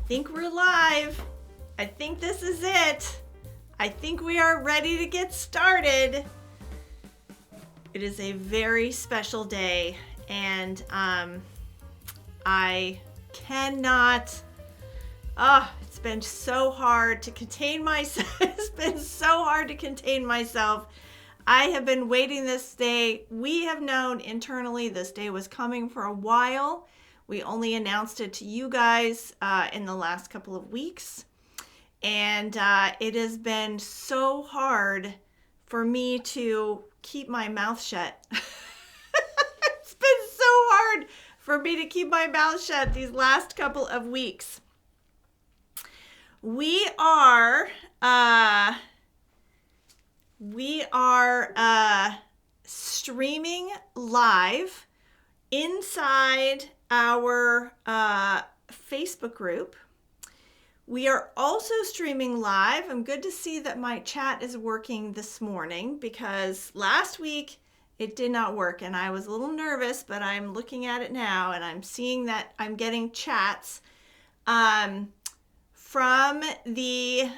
think we're live. I think this is it. I think we are ready to get started. It is a very special day, and I cannot, it's been so hard to contain myself. It's been so hard to contain myself. I have been waiting this day. We have known internally this day was coming for a while. We only announced it to you guys in the last couple of weeks. And it has been so hard for me to keep my mouth shut. It's been so hard for me to keep my mouth shut these last couple of weeks. We are streaming live inside our Facebook group. We are also streaming live. I'm good to see that my chat is working this morning, because last week it did not work and I was a little nervous, but I'm looking at it now and I'm seeing that I'm getting chats from the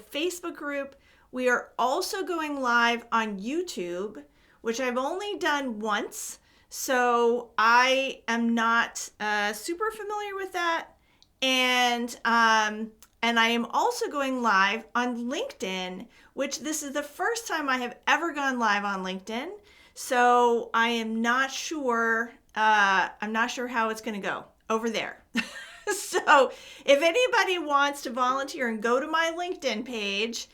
Facebook group. We are also going live on YouTube, which I've only done once, so I am not super familiar with that. And I am also going live on LinkedIn, which this is the first time I have ever gone live on LinkedIn. So I am not sure. I'm not sure how it's going to go over there. So if anybody wants to volunteer and go to my LinkedIn page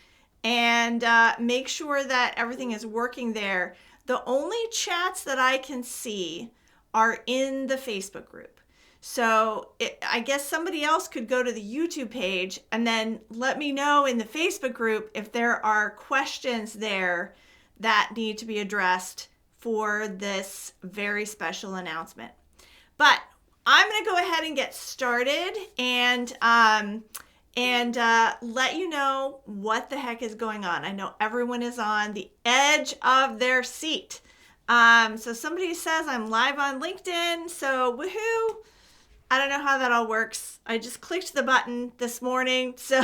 and make sure that everything is working there, the only chats that I can see are in the Facebook group. So I guess somebody else could go to the YouTube page and then let me know in the Facebook group if there are questions there that need to be addressed for this very special announcement. But I'm going to go ahead and get started and let you know what the heck is going on. I know everyone is on the edge of their seat. So somebody says I'm live on LinkedIn, so woohoo. I don't know how that all works. I just clicked the button this morning, so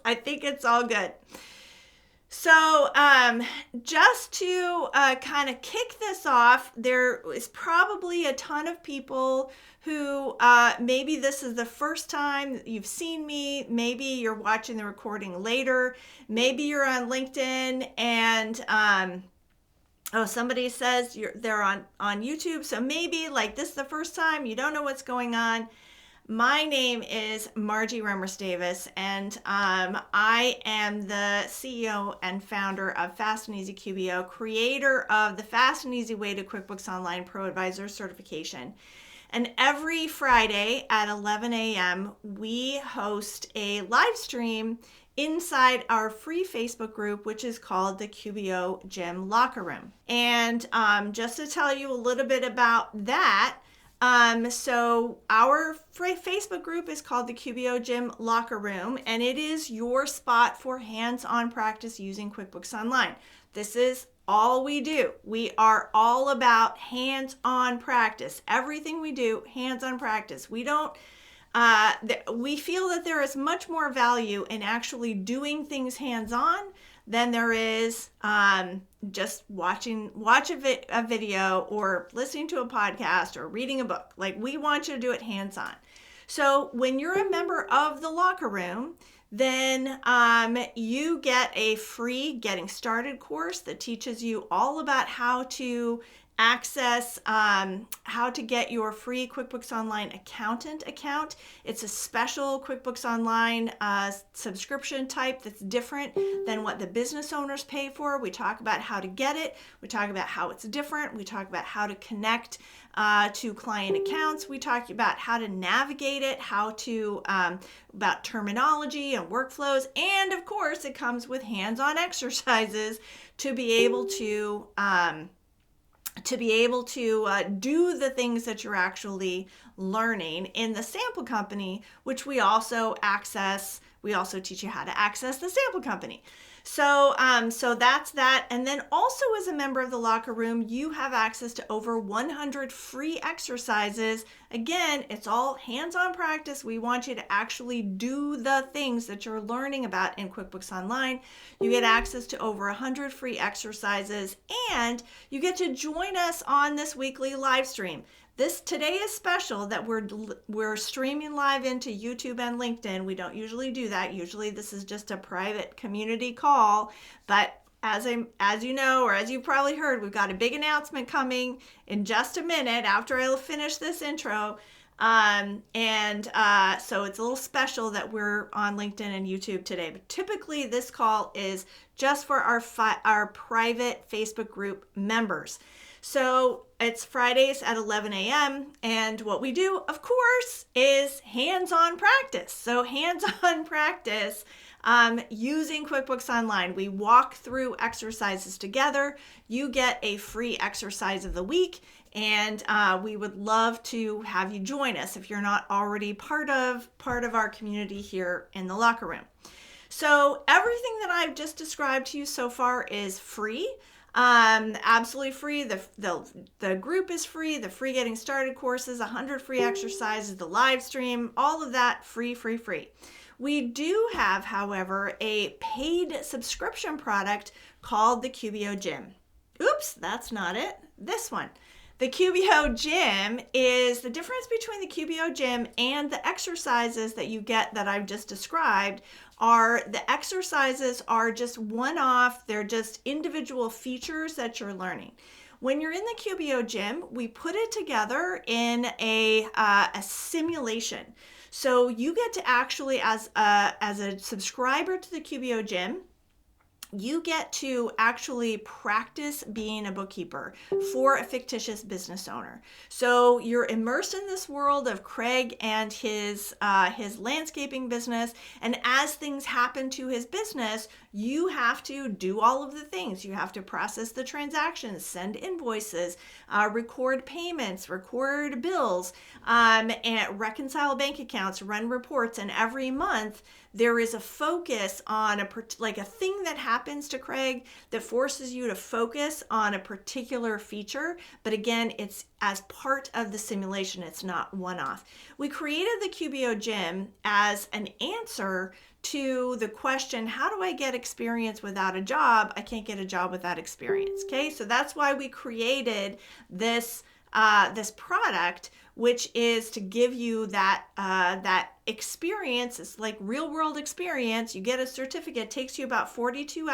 I think it's all good. So just to kind of kick this off, there is probably a ton of people who maybe this is the first time that you've seen me. Maybe you're watching the recording later. Maybe you're on LinkedIn and somebody says they're on YouTube. So maybe like this is the first time, you don't know what's going on. My name is Margie Remmers-Davis, and I am the CEO and founder of Fast and Easy QBO, creator of the Fast and Easy Way to QuickBooks Online Pro Advisor certification. And every Friday at 11 a.m., we host a live stream inside our free Facebook group, which is called the QBO Gym Locker Room. And just to tell you a little bit about that, so our Facebook group is called the QBO Gym Locker Room, and it is your spot for hands-on practice using QuickBooks Online. This is all we do. We are all about hands-on practice. Everything we do, hands-on practice. We don't, we feel that there is much more value in actually doing things hands-on than there is just watch a video or listening to a podcast or reading a book. Like, we want you to do it hands-on. So when you're a member of the locker room, then you get a free Getting Started course that teaches you all about how to access, how to get your free QuickBooks Online accountant account. It's a special QuickBooks Online subscription type that's different than what the business owners pay for. We talk about how to get it. We talk about how it's different. We talk about how to connect to client accounts. We talk about how to navigate it, how to, about terminology and workflows. And of course, it comes with hands-on exercises to be able to do the things that you're actually learning in the sample company, which we also access. We also teach you how to access the sample company. So that's that. And then also as a member of the locker room, you have access to over 100 free exercises. Again, it's all hands-on practice. We want you to actually do the things that you're learning about in QuickBooks Online. You get access to over 100 free exercises, and you get to join us on this weekly live stream. Today is special that we're streaming live into YouTube and LinkedIn. We don't usually do that. Usually this is just a private community call, but as you know, or as you probably heard, we've got a big announcement coming in just a minute after I'll finish this intro. So it's a little special that we're on LinkedIn and YouTube today. But typically this call is just for our private Facebook group members. So it's Fridays at 11 a.m. And what we do, of course, is hands-on practice. So hands-on practice using QuickBooks Online. We walk through exercises together. You get a free exercise of the week. And we would love to have you join us if you're not already part of our community here in the locker room. So everything that I've just described to you so far is free. Absolutely free. The group is free. The free getting started courses, 100 free exercises, the live stream, all of that free. We do have, however, a paid subscription product called the QBO Gym. Oops, that's not it. This one. The QBO Gym is the difference between the QBO Gym and the exercises that you get that I've just described. The exercises are just one-off. They're just individual features that you're learning. When you're in the QBO Gym, we put it together in a simulation. So you get to actually, as a subscriber to the QBO Gym, you get to actually practice being a bookkeeper for a fictitious business owner. So you're immersed in this world of Craig and his landscaping business. And as things happen to his business, you have to do all of the things. You have to process the transactions, send invoices, record payments, record bills, and reconcile bank accounts, run reports. And every month, there is a focus on a thing that happens to Craig that forces you to focus on a particular feature. But again, it's as part of the simulation. It's not one-off. We created the QBO Gym as an answer to the question, how do I get experience without a job? I can't get a job without experience. Okay, so that's why we created this product, which is to give you that experience. It's like real world experience. You get a certificate. It takes you about 42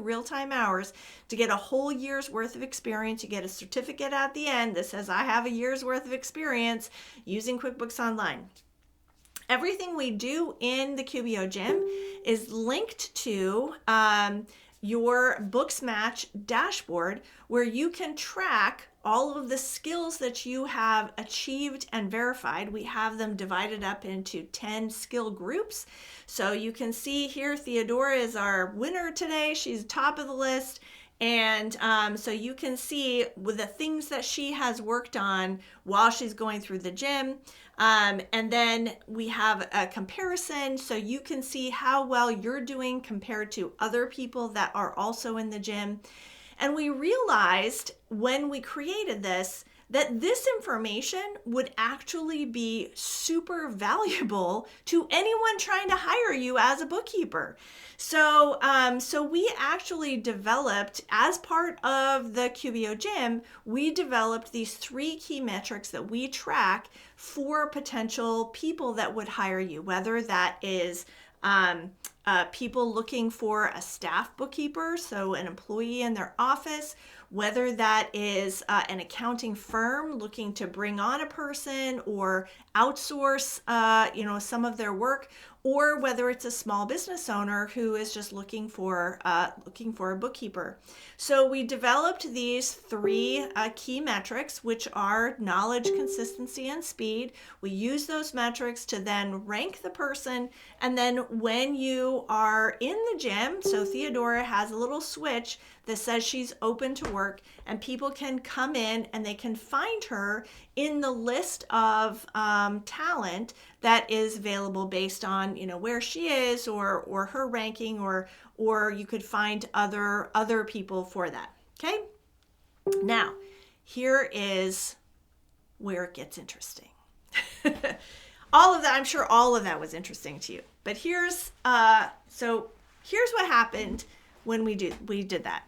real-time hours to get a whole year's worth of experience. You get a certificate at the end that says, I have a year's worth of experience using QuickBooks Online. Everything we do in the QBO Gym is linked to your Booksmatch dashboard, where you can track all of the skills that you have achieved and verified. We have them divided up into 10 skill groups. So you can see here, Theodora is our winner today. She's top of the list. And so you can see with the things that she has worked on while she's going through the gym. And then we have a comparison, so you can see how well you're doing compared to other people that are also in the gym. And we realized when we created this, that this information would actually be super valuable to anyone trying to hire you as a bookkeeper. So we actually developed, as part of the QBO Gym, we developed these 3 key metrics that we track for potential people that would hire you, whether that is people looking for a staff bookkeeper, so an employee in their office, whether that is an accounting firm looking to bring on a person or outsource some of their work, or whether it's a small business owner who is just looking for a bookkeeper. So we developed these 3 key metrics, which are knowledge, consistency, and speed. We use those metrics to then rank the person, and then when you who are in the gym. So Theodora has a little switch that says she's open to work, and people can come in and they can find her in the list of talent that is available based on, where she is or her ranking, or you could find other people for that. Okay. Now, here is where it gets interesting. All of that, I'm sure all of that was interesting to you. But here's what happened when we did that.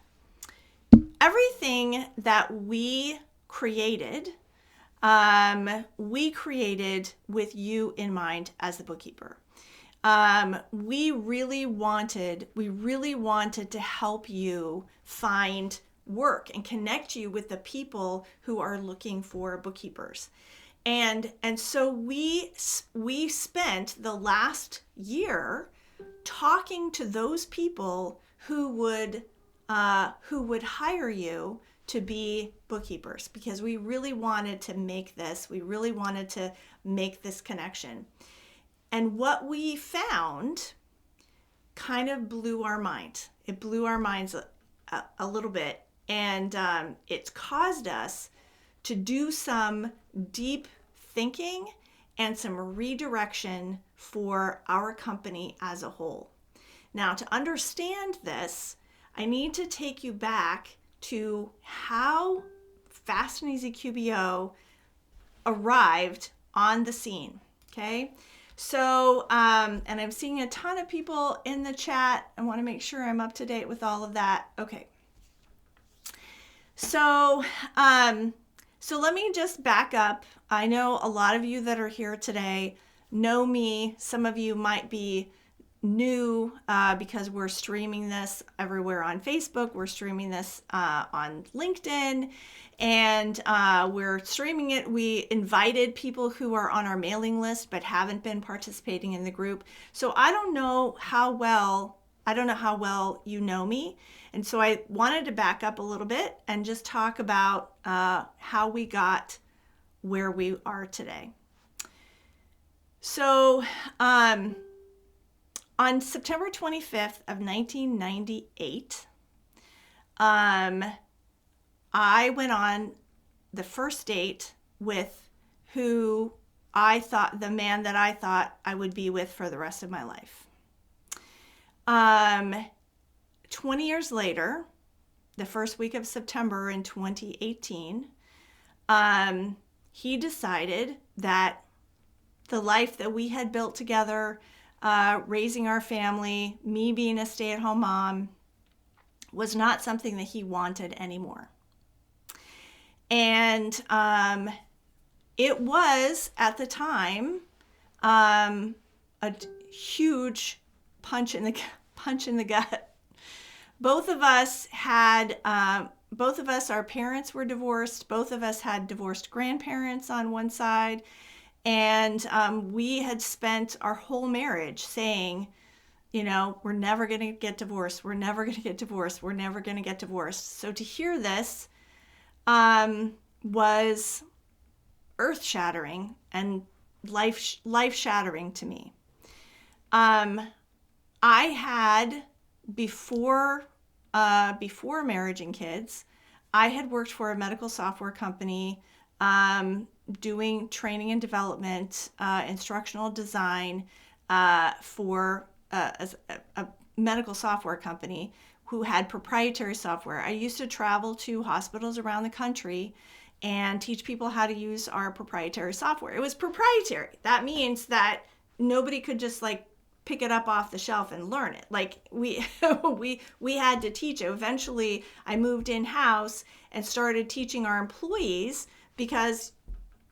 Everything that we created with you in mind as the bookkeeper. We really wanted to help you find work and connect you with the people who are looking for bookkeepers. And so we spent the last year talking to those people who would hire you to be bookkeepers, because we really wanted to make this connection. And what we found kind of blew our mind. It blew our minds a little bit, and it's caused us to do some deep thinking and some redirection for our company as a whole. Now, to understand this, I need to take you back to how Fast and Easy QBO arrived on the scene, okay? So, and I'm seeing a ton of people in the chat. I want to make sure I'm up to date with all of that. Okay. So let me just back up. I know a lot of you that are here today know me. Some of you might be new because we're streaming this everywhere on Facebook. We're streaming this on LinkedIn, and we're streaming it. We invited people who are on our mailing list but haven't been participating in the group. So I don't know how well you know me. And so I wanted to back up a little bit and just talk about how we got where we are today. So on September 25th of 1998, I went on the first date with the man that I thought I would be with for the rest of my life. 20 years later, the first week of September in 2018, he decided that the life that we had built together, raising our family, me being a stay-at-home mom, was not something that he wanted anymore. And it was, at the time, a huge punch in the gut. Both of us, our parents were divorced. Both of us had divorced grandparents on one side. And we had spent our whole marriage saying, we're never going to get divorced. We're never going to get divorced. We're never going to get divorced. So to hear this was earth-shattering and life-shattering to me. I had, before marriage and kids, I had worked for a medical software company, doing training and development, instructional design for a medical software company who had proprietary software. I used to travel to hospitals around the country and teach people how to use our proprietary software. It was proprietary. That means that nobody could just pick it up off the shelf and learn it. We had to teach it. Eventually, I moved in-house and started teaching our employees because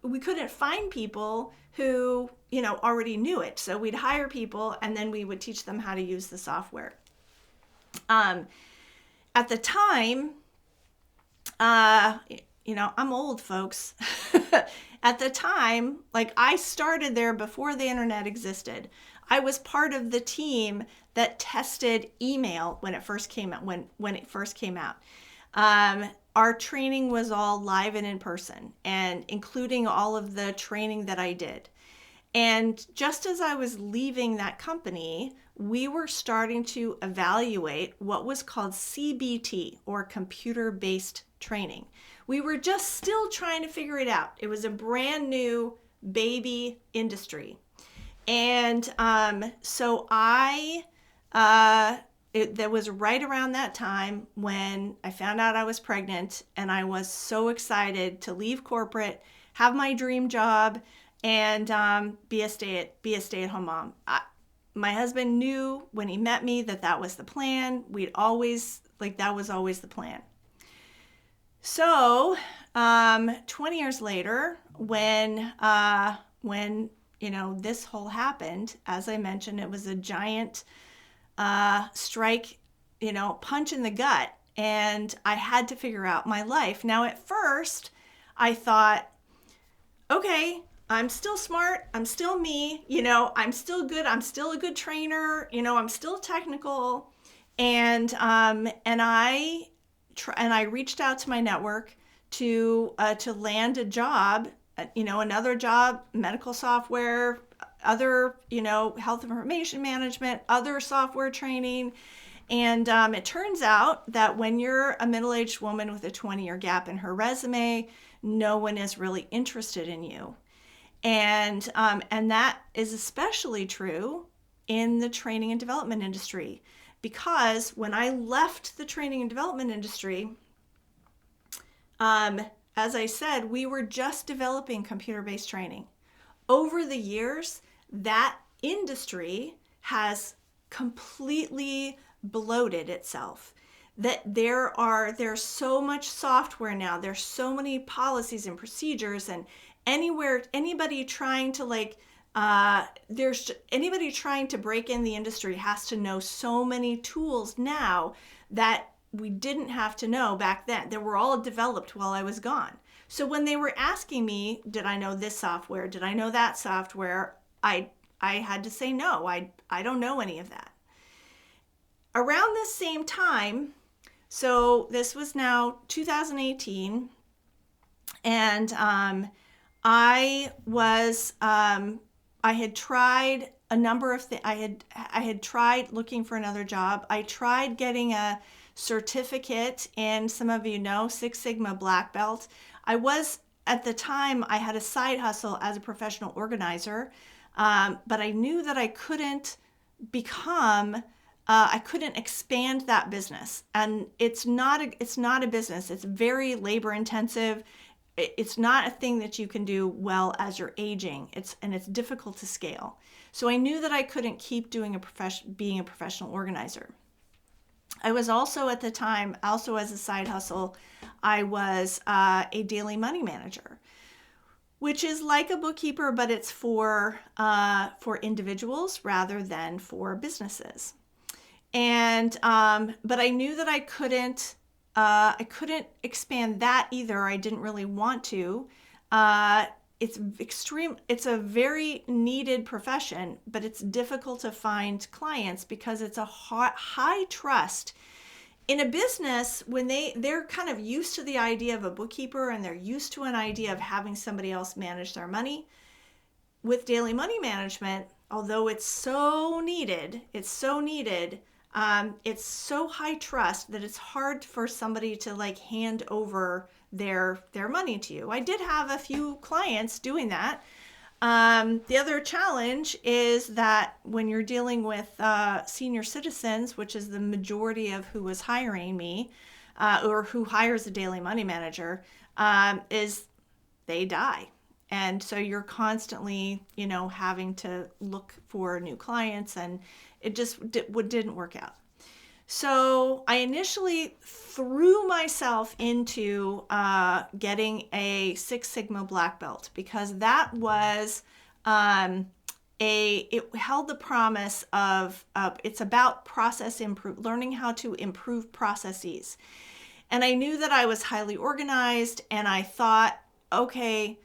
we couldn't find people who, already knew it. So we'd hire people and then we would teach them how to use the software. At the time, I'm old, folks. At the time, I started there before the internet existed. I was part of the team that tested email when it first came out. When it first came out, our training was all live and in person, and including all of the training that I did. And just as I was leaving that company, we were starting to evaluate what was called CBT, or computer-based training. We were just still trying to figure it out. It was a brand new baby industry. And so that was right around that time when I found out I was pregnant, and I was so excited to leave corporate, have my dream job, and be a stay-at-home mom. My husband knew when he met me that was the plan. That was always the plan. So 20 years later, when this whole happened, as I mentioned, it was a giant strike, punch in the gut, and I had to figure out my life. Now, at first, I thought, okay, I'm still smart, I'm still me, I'm still good, I'm still a good trainer, I'm still technical, and I reached out to my network to land a job, another job, medical software, other, health information management, other software training. And it turns out that when you're a middle-aged woman with a 20-year gap in her resume, no one is really interested in you. And that is especially true in the training and development industry, because when I left the training and development industry, as I said, we were just developing computer-based training. Over the years, that industry has completely bloated itself. That there's so much software now, there's so many policies and procedures, and anybody trying to anybody trying to break in the industry has to know so many tools now that we didn't have to know back then. They were all developed while I was gone. So when they were asking me, did I know this software? Did I know that software? I had to say no. I don't know any of that. Around this same time, so this was now 2018, and I had tried a number of things. I had tried looking for another job. I tried getting a certificate in, some of you know, Six Sigma black belt. At the time, I had a side hustle as a professional organizer, but I knew that I couldn't expand that business. And it's not a business. It's very labor intensive. It's not a thing that you can do well as you're aging. It's difficult to scale. So I knew that I couldn't keep being a professional organizer. I was also at the time, as a side hustle, I was a daily money manager, which is like a bookkeeper, but it's for individuals rather than for businesses. And but I knew that I couldn't expand that either. I didn't really want to. It's a very needed profession, but it's difficult to find clients because it's a high trust. In a business, when they're kind of used to the idea of a bookkeeper, and they're used to an idea of having somebody else manage their money. With daily money management, although it's so needed, it's so high trust that it's hard for somebody to hand over their money to you. I did have a few clients doing that. The other challenge is that when you're dealing with senior citizens, which is the majority of who was hiring me, or who hires a daily money manager, is they die. And so you're constantly, having to look for new clients, and it just didn't work out. So I initially threw myself into getting a Six Sigma black belt, because that was it held the promise of it's about learning how to improve processes. And I knew that I was highly organized, and I thought, okay,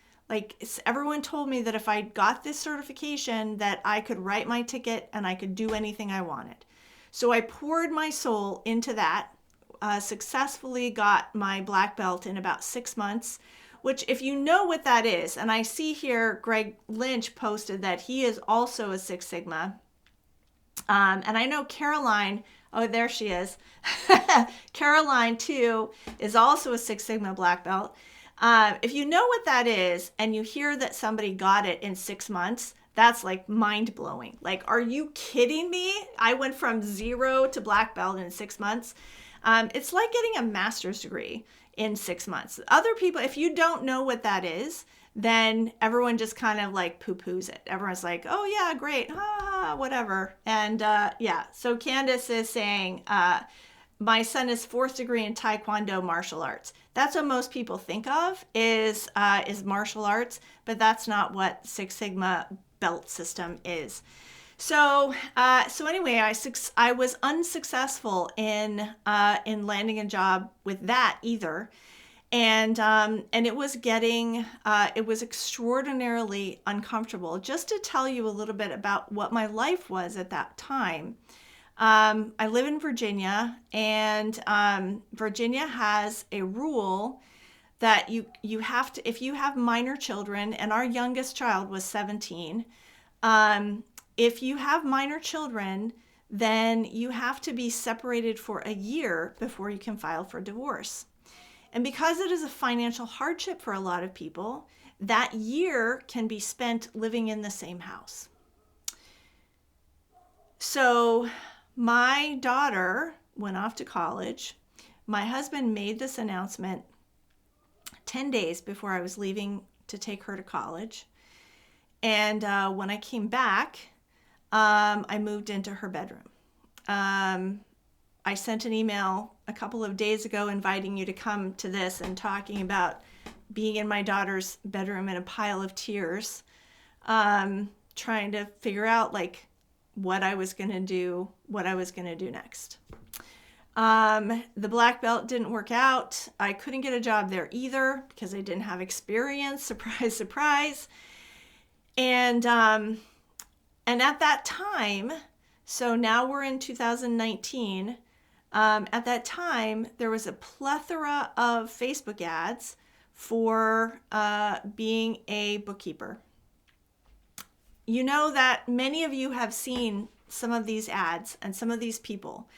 everyone told me that if I got this certification that I could write my ticket and I could do anything I wanted. So I poured my soul into that, successfully got my black belt in about 6 months, which, if you know what that is, and I see here Greg Lynch posted that he is also a Six Sigma. And I know Caroline, oh, there she is. Caroline, too, is also a Six Sigma black belt. If you know what that is and you hear that somebody got it in 6 months, that's like mind blowing. Like, are you kidding me? I went from 0 to black belt in 6 months. It's like getting a master's degree in 6 months. Other people, if you don't know what that is, then everyone just kind of like poo-poos it. Everyone's like, oh yeah, great, whatever. And yeah, so Candace is saying, my son is 4th degree in Taekwondo martial arts. That's what most people think of is martial arts, but that's not what Six Sigma belt system is. So anyway, I was unsuccessful in landing a job with that either. And it was extraordinarily uncomfortable. Just to tell you a little bit about what my life was at that time. I live in Virginia, and Virginia has a rule that you have to, if you have minor children, and our youngest child was 17, if you have minor children, then you have to be separated for a year before you can file for divorce. And because it is a financial hardship for a lot of people, that year can be spent living in the same house. So my daughter went off to college. My husband made this announcement 10 days before I was leaving to take her to college. And when I came back, I moved into her bedroom. I sent an email a couple of days ago inviting you to come to this and talking about being in my daughter's bedroom in a pile of tears, trying to figure out like what I was going to do next. The black belt didn't work out. I couldn't get a job there either because I didn't have experience. Surprise, surprise. And at that time, so now we're in 2019, at that time, there was a plethora of Facebook ads for being a bookkeeper. You know that many of you have seen some of these ads and some of these people.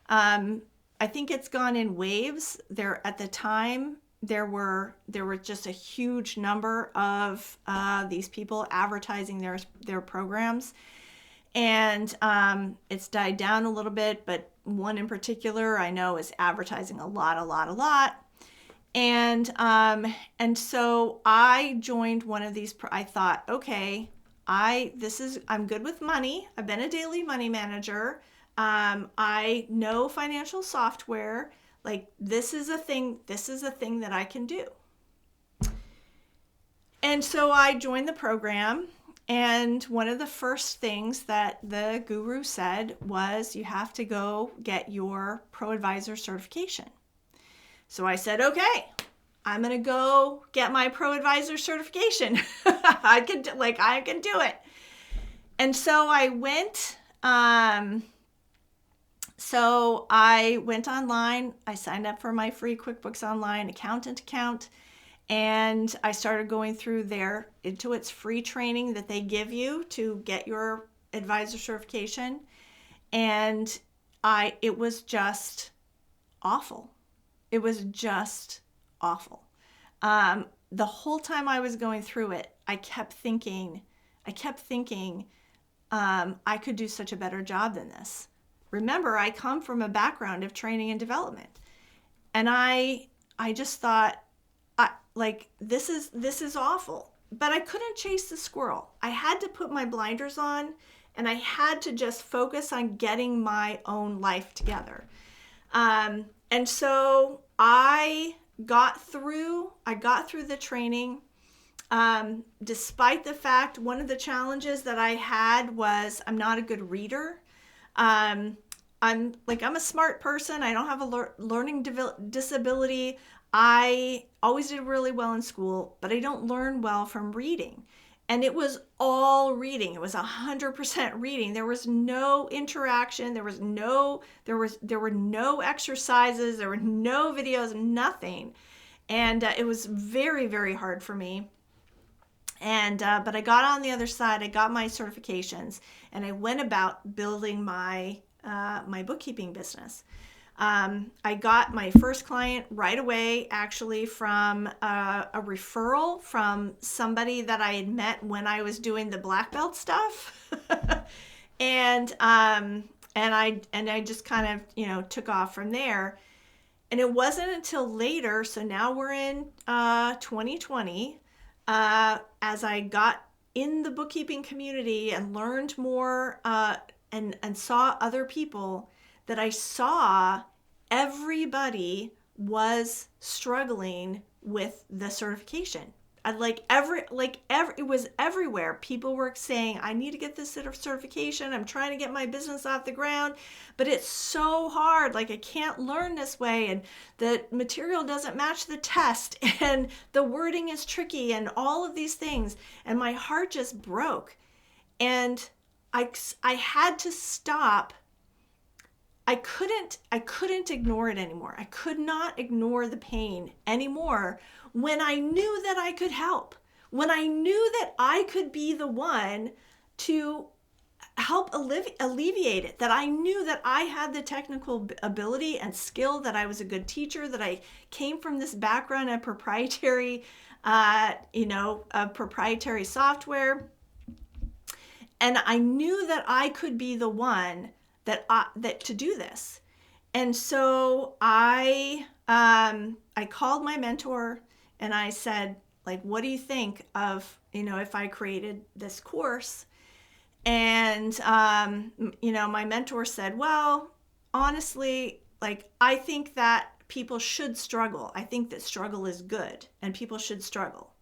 I think it's gone in waves. At the time, there were just a huge number of these people advertising their programs. And it's died down a little bit, but one in particular I know is advertising a lot. And so I joined one of these. I thought, okay, I'm good with money. I've been a daily money manager. I know financial software. Like this is a thing that I can do. And so I joined the program. And one of the first things that the guru said was you have to go get your Pro Advisor certification. So I said, okay, I'm going to go get my Pro Advisor certification. I can do it. And so I went, online. I signed up for my free QuickBooks Online accountant account. And I started going through their Intuit's free training that they give you to get your advisor certification. And it was just awful. It was just awful. The whole time I was going through it, I kept thinking, I could do such a better job than this. Remember, I come from a background of training and development. And I just thought, this is awful, but I couldn't chase the squirrel. I had to put my blinders on and I had to just focus on getting my own life together. And so I got through the training. Despite the fact, one of the challenges that I had was I'm not a good reader. I'm a smart person. I don't have a learning disability. I always did really well in school, but I don't learn well from reading. And it was all reading. It was 100% reading. There was no interaction. There were no exercises. There were no videos, nothing. And it was very, very hard for me. And but I got on the other side. I got my certifications, and I went about building my my bookkeeping business. I got my first client right away, actually, from a referral from somebody that I had met when I was doing the black belt stuff, and I just kind of took off from there. And it wasn't until later, so now we're in 2020, as I got in the bookkeeping community and learned more and saw other people, that I saw everybody was struggling with the certification. It was everywhere. People were saying, I need to get this certification. I'm trying to get my business off the ground, but it's so hard. Like, I can't learn this way, and the material doesn't match the test, and the wording is tricky, and all of these things. And my heart just broke. And I had to stop. I couldn't ignore it anymore. I could not ignore the pain anymore when I knew that I could help. When I knew that I could be the one to help alleviate it, that I knew that I had the technical ability and skill, that I was a good teacher, that I came from this background of proprietary software. And I knew that I could be the one that to do this. And so I called my mentor and I said, like, what do you think of, if I created this course? And, my mentor said, well, honestly, like, I think that people should struggle. I think that struggle is good and people should struggle.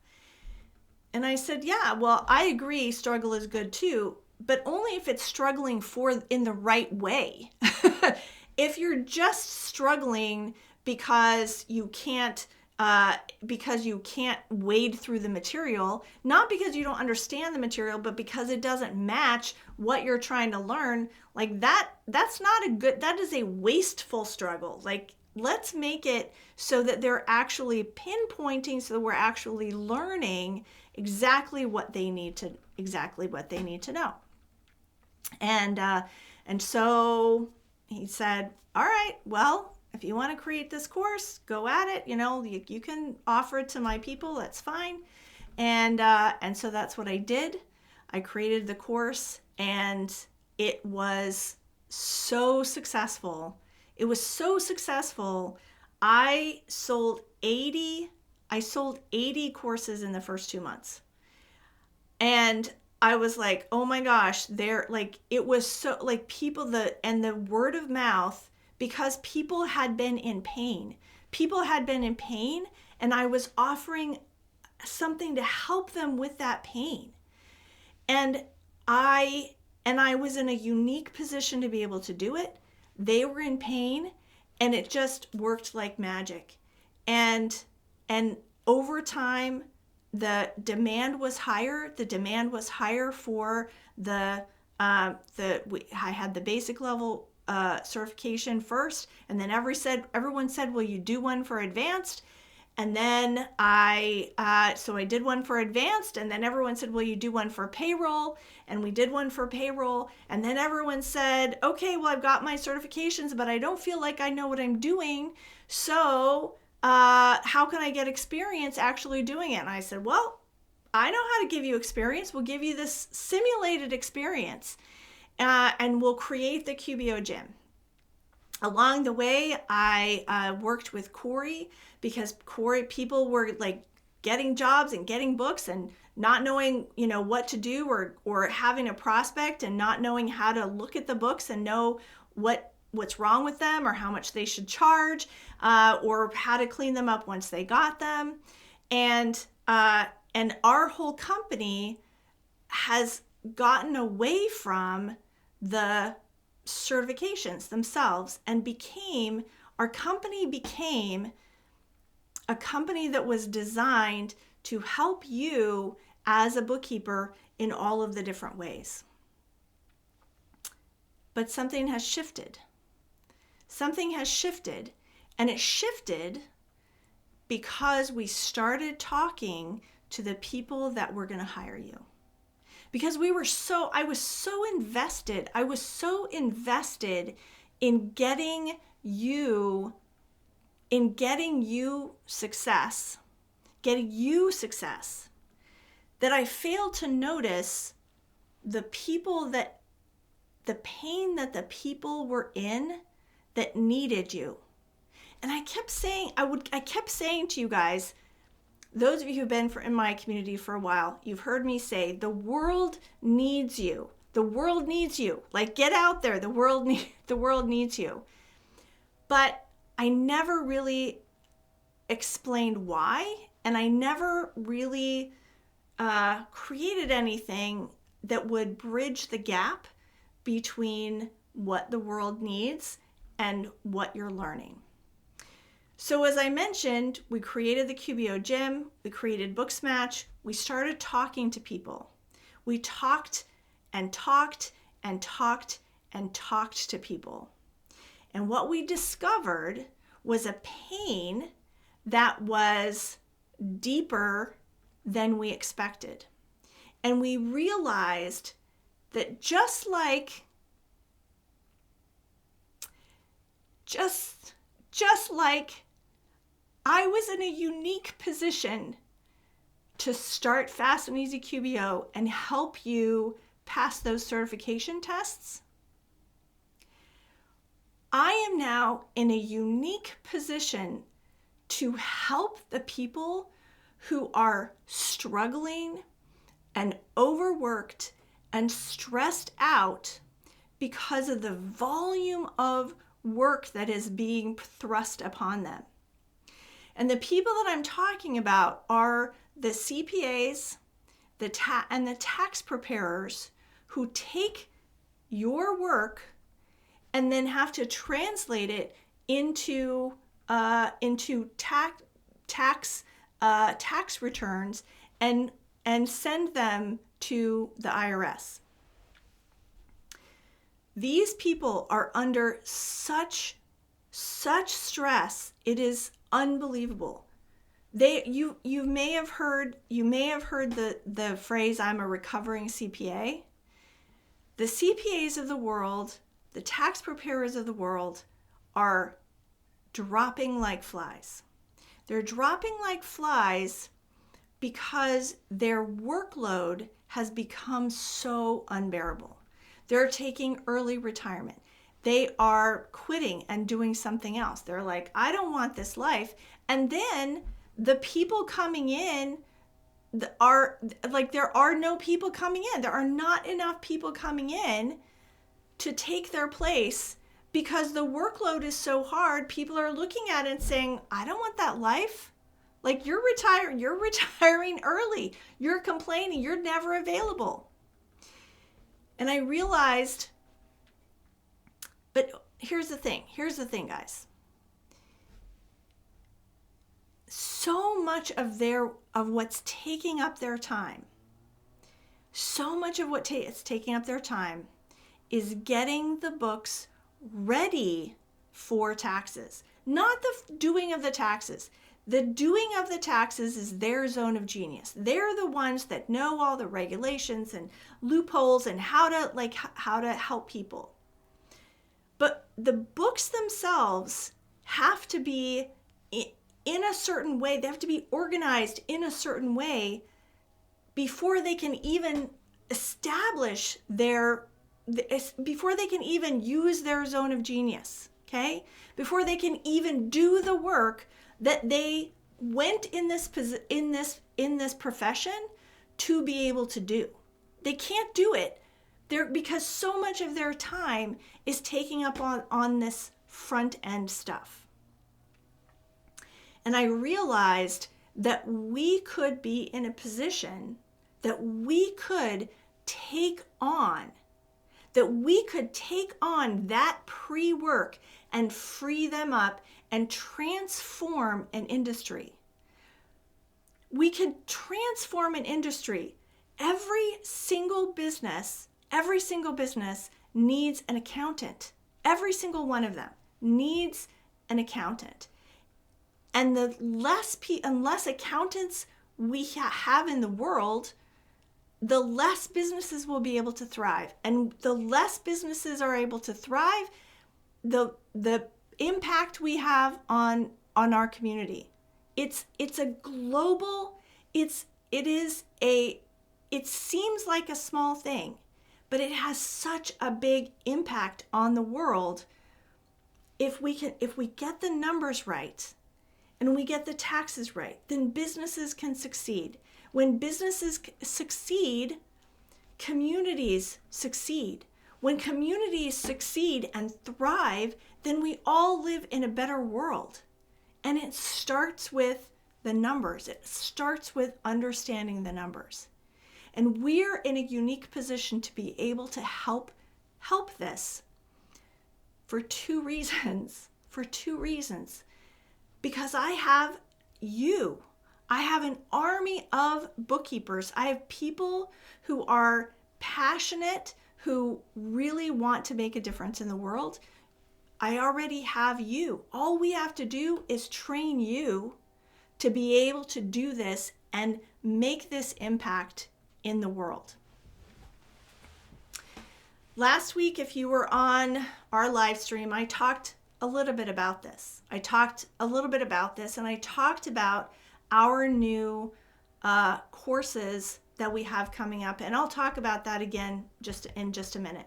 And I said, yeah, well, I agree, struggle is good too, but only if it's struggling in the right way. If you're just struggling because you can't wade through the material, not because you don't understand the material, but because it doesn't match what you're trying to learn, like that's not a good, that is a wasteful struggle. Like, let's make it so that they're actually pinpointing, so that we're actually learning exactly what they need to know. And so he said, all right, well, if you want to create this course, go at it. You can offer it to my people. That's fine. And so that's what I did. I created the course, and it was so successful. It was so successful. I sold 80 courses in the first 2 months. And I was like, oh my gosh, it was so, like, the word of mouth, because people had been in pain. And I was offering something to help them with that pain. And I was in a unique position to be able to do it. They were in pain, and it just worked like magic. And over time, the demand was higher. The demand was higher for I had the basic level certification first, and then everyone said, well, you do one for advanced. And then so I did one for advanced, and then everyone said, well, you do one for payroll, and we did one for payroll. And then everyone said, okay, well, I've got my certifications, but I don't feel like I know what I'm doing. So how can I get experience actually doing it? And I said, well, I know how to give you experience. We'll give you this simulated experience, and we'll create the QBO Gym. Along the way, I worked with Corey, because people were like getting jobs and getting books and not knowing, what to do, or having a prospect and not knowing how to look at the books and know what's wrong with them, or how much they should charge, or how to clean them up once they got them. And our whole company has gotten away from the certifications themselves, and our company became a company that was designed to help you as a bookkeeper in all of the different ways. But something has shifted. And it shifted because we started talking to the people that were going to hire you. Because I was so invested in getting you success, that I failed to notice the pain that the people were in that needed you. And I kept saying to you guys, those of you who've been in my community for a while, you've heard me say, the world needs you. The world needs you. Like, get out there. The world needs you. But I never really explained why, and I never really created anything that would bridge the gap between what the world needs and what you're learning. So as I mentioned, we created the QBO Gym, we created Booksmatch, we started talking to people. We talked and talked and talked and talked to people. And what we discovered was a pain that was deeper than we expected. And we realized that just like I was in a unique position to start Fast and Easy QBO and help you pass those certification tests, I am now in a unique position to help the people who are struggling and overworked and stressed out because of the volume of work that is being thrust upon them. And the people that I'm talking about are the CPAs, and the tax preparers who take your work and then have to translate it into tax returns and send them to the IRS. These people are under such stress. It is unbelievable. You may have heard the phrase, I'm a recovering CPA. The CPAs of the world, the tax preparers of the world are dropping like flies. They're dropping like flies because their workload has become so unbearable. They're taking early retirement. They are quitting and doing something else. They're like, I don't want this life. And then the people coming in are like, there are no people coming in. There are not enough people coming in to take their place because the workload is so hard. People are looking at it and saying, I don't want that life. Like, you're retiring early. You're complaining. You're never available. And I realized, but here's the thing, guys. So much of what's taking up their time, is getting the books ready for taxes. Not the doing of the taxes. The doing of the taxes is their zone of genius. They're the ones that know all the regulations and loopholes and how to help people. But the books themselves have to be in a certain way. They have to be organized in a certain way before they can even before they can even use their zone of genius, okay? Before they can even do the work that they went in this profession to be able to do. They can't do it because so much of their time is taking up on this front end stuff. And I realized that we could be in a position that we could take on that pre-work and free them up and transform an industry. We can transform an industry. Every single business needs an accountant. Every single one of them needs an accountant. And unless accountants we have in the world, the less businesses will be able to thrive. And the less businesses are able to thrive, the impact we have on our community. It's a global, it seems like a small thing, but it has such a big impact on the world. If we get the numbers right and we get the taxes right, then businesses can succeed. When businesses succeed, communities succeed. When communities succeed and thrive, then we all live in a better world. And it starts with the numbers. It starts with understanding the numbers. And we're in a unique position to be able to help this for two reasons. Because I have you. I have an army of bookkeepers. I have people who are passionate, who really want to make a difference in the world. I already have you. All we have to do is train you to be able to do this and make this impact in the world. Last week, if you were on our live stream, I talked a little bit about this. And I talked about our new courses that we have coming up. And I'll talk about that again in just a minute.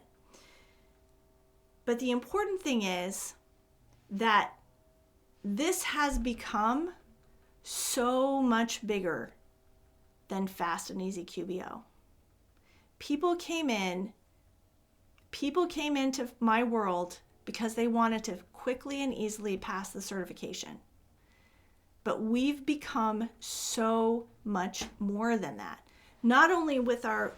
But the important thing is that this has become so much bigger than Fast and Easy QBO. People came into my world because they wanted to quickly and easily pass the certification. But we've become so much more than that. Not only with our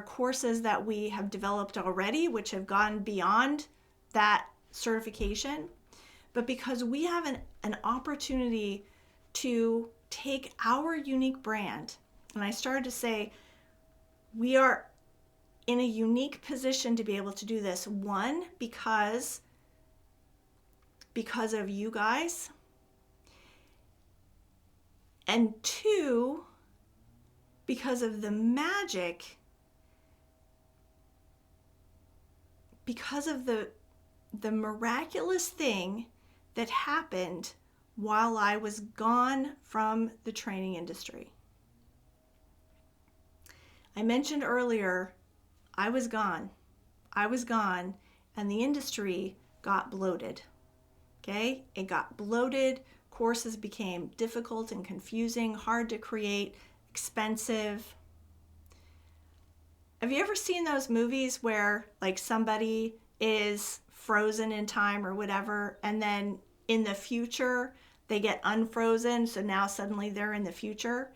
courses that we have developed already, which have gone beyond that certification, but because we have an opportunity to take our unique brand. And I started to say, we are in a unique position to be able to do this. One, because of you guys. And two, because of the magic, because of the miraculous thing that happened while I was gone from the training industry. I mentioned earlier, I was gone, and the industry got bloated. Okay? It got bloated. Courses became difficult and confusing, hard to create, expensive. Have you ever seen those movies where like somebody is frozen in time or whatever, and then in the future they get unfrozen, so now suddenly they're in the future?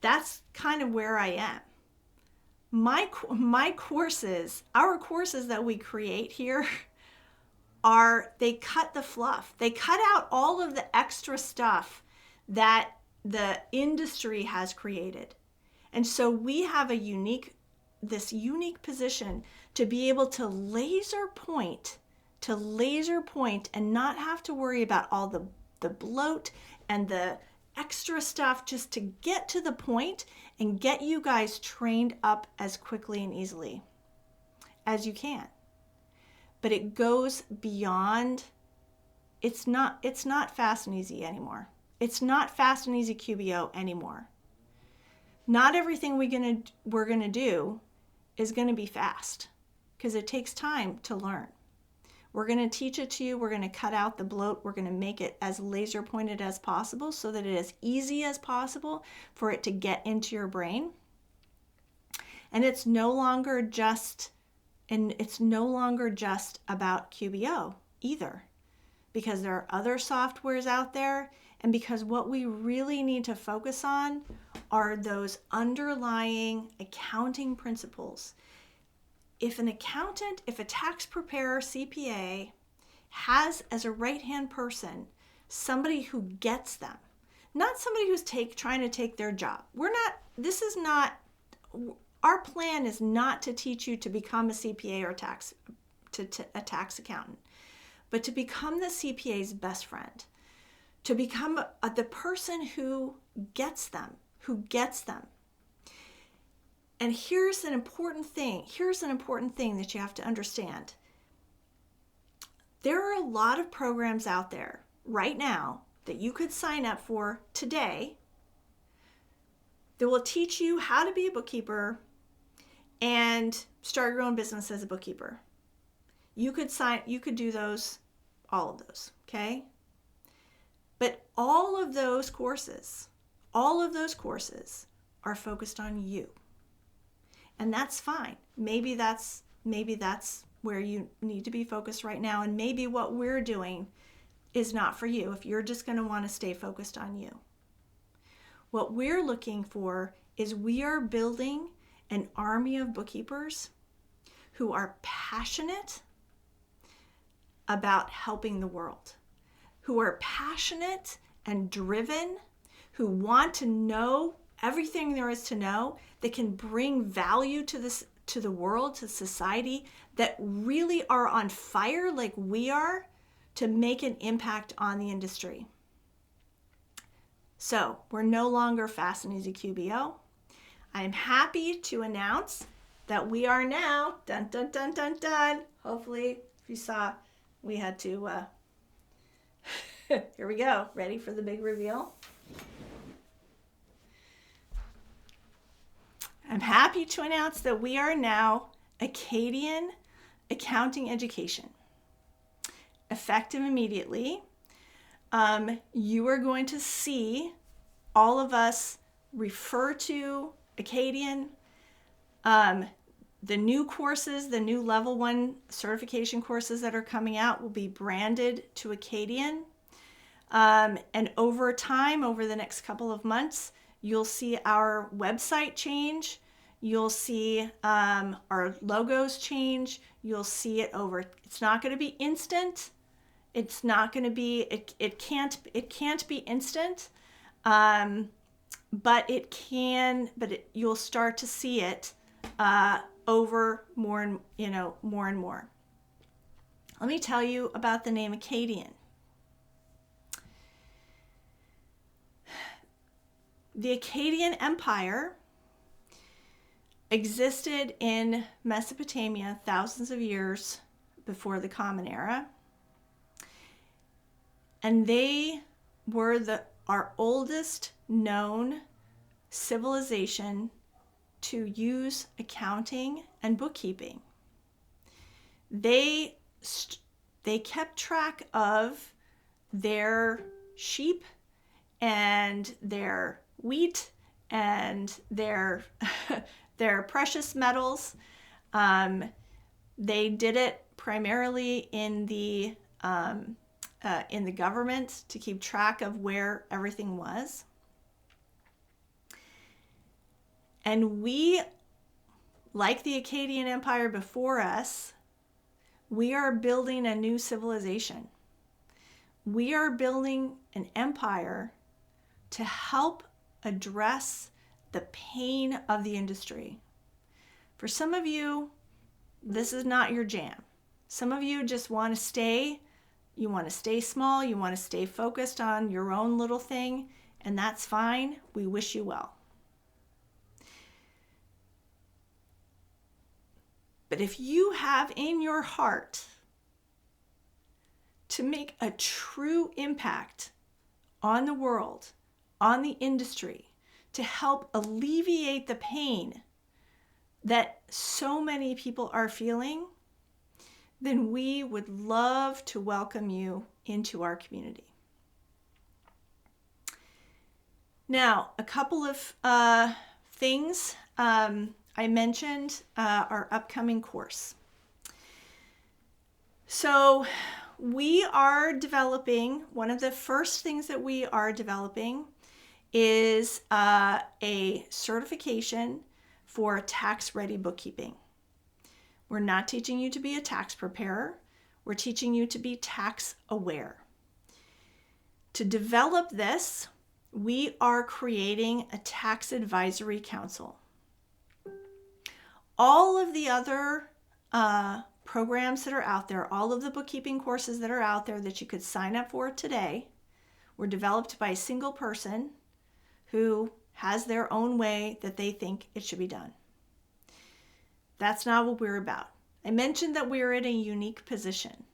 That's kind of where I am. My courses, our courses that we create here, they cut the fluff. They cut out all of the extra stuff that the industry has created. And so we have this unique position to be able to laser point and not have to worry about all the bloat and the extra stuff, just to get to the point and get you guys trained up as quickly and easily as you can. But it goes beyond, it's not Fast and Easy anymore. It's not Fast and Easy QBO anymore. Not everything we're gonna do is gonna be fast, because it takes time to learn. We're gonna teach it to you. We're gonna cut out the bloat. We're gonna make it as laser pointed as possible so that it is easy as possible for it to get into your brain. And it's no longer just about QBO either, because there are other softwares out there, and because what we really need to focus on are those underlying accounting principles. If an accountant, if a tax preparer, CPA, has as a right-hand person somebody who gets them, not somebody who's trying to take their job. Our plan is not to teach you to become a CPA or a tax accountant, but to become the CPA's best friend, to become the person who gets them. And here's an important thing that you have to understand. There are a lot of programs out there right now that you could sign up for today that will teach you how to be a bookkeeper and start your own business as a bookkeeper. You could do those, all of those, okay? But all of those courses are focused on you. And that's fine. Maybe that's where you need to be focused right now, and maybe what we're doing is not for you if you're just going to want to stay focused on you. What we're looking for is we are building an army of bookkeepers who are passionate about helping the world, who are passionate and driven, who want to know everything there is to know, that can bring value to the world, to society, that really are on fire like we are to make an impact on the industry. So we're no longer Fast and Easy QBO. I'm happy to announce that we are now, dun, dun, dun, dun, dun. Hopefully, if you saw, we had to, here we go. Ready for the big reveal? I'm happy to announce that we are now Akadian Accounting Education. Effective immediately. You are going to see all of us refer to Akadian. The new courses, the new level 1 certification courses that are coming out will be branded to Akadian. And over time, over the next couple of months, you'll see our website change. You'll see our logos change. You'll see it over. It's not going to be instant. It's not going to be. It can't be instant. But it can. But you'll start to see it over more and more. Let me tell you about the name Akadian. The Akkadian Empire existed in Mesopotamia thousands of years before the Common Era. And they were our oldest known civilization to use accounting and bookkeeping. They kept track of their sheep and their wheat and their precious metals. They did it primarily in the government to keep track of where everything was. And we, like the Akkadian Empire before us, we are building a new civilization. We are building an empire to help address the pain of the industry. For some of you, this is not your jam. Some of you just want to stay small, you want to stay focused on your own little thing, and that's fine. We wish you well. But if you have in your heart to make a true impact on the world, on the industry, to help alleviate the pain that so many people are feeling, then we would love to welcome you into our community. Now, a couple of things. I mentioned our upcoming course. So we are developing, one of the first things that we are developing is a certification for tax-ready bookkeeping. We're not teaching you to be a tax preparer. We're teaching you to be tax aware. To develop this, we are creating a tax advisory council. All of the other programs that are out there, all of the bookkeeping courses that are out there that you could sign up for today, were developed by a single person who has their own way that they think it should be done. That's not what we're about. I mentioned that we're in a unique position.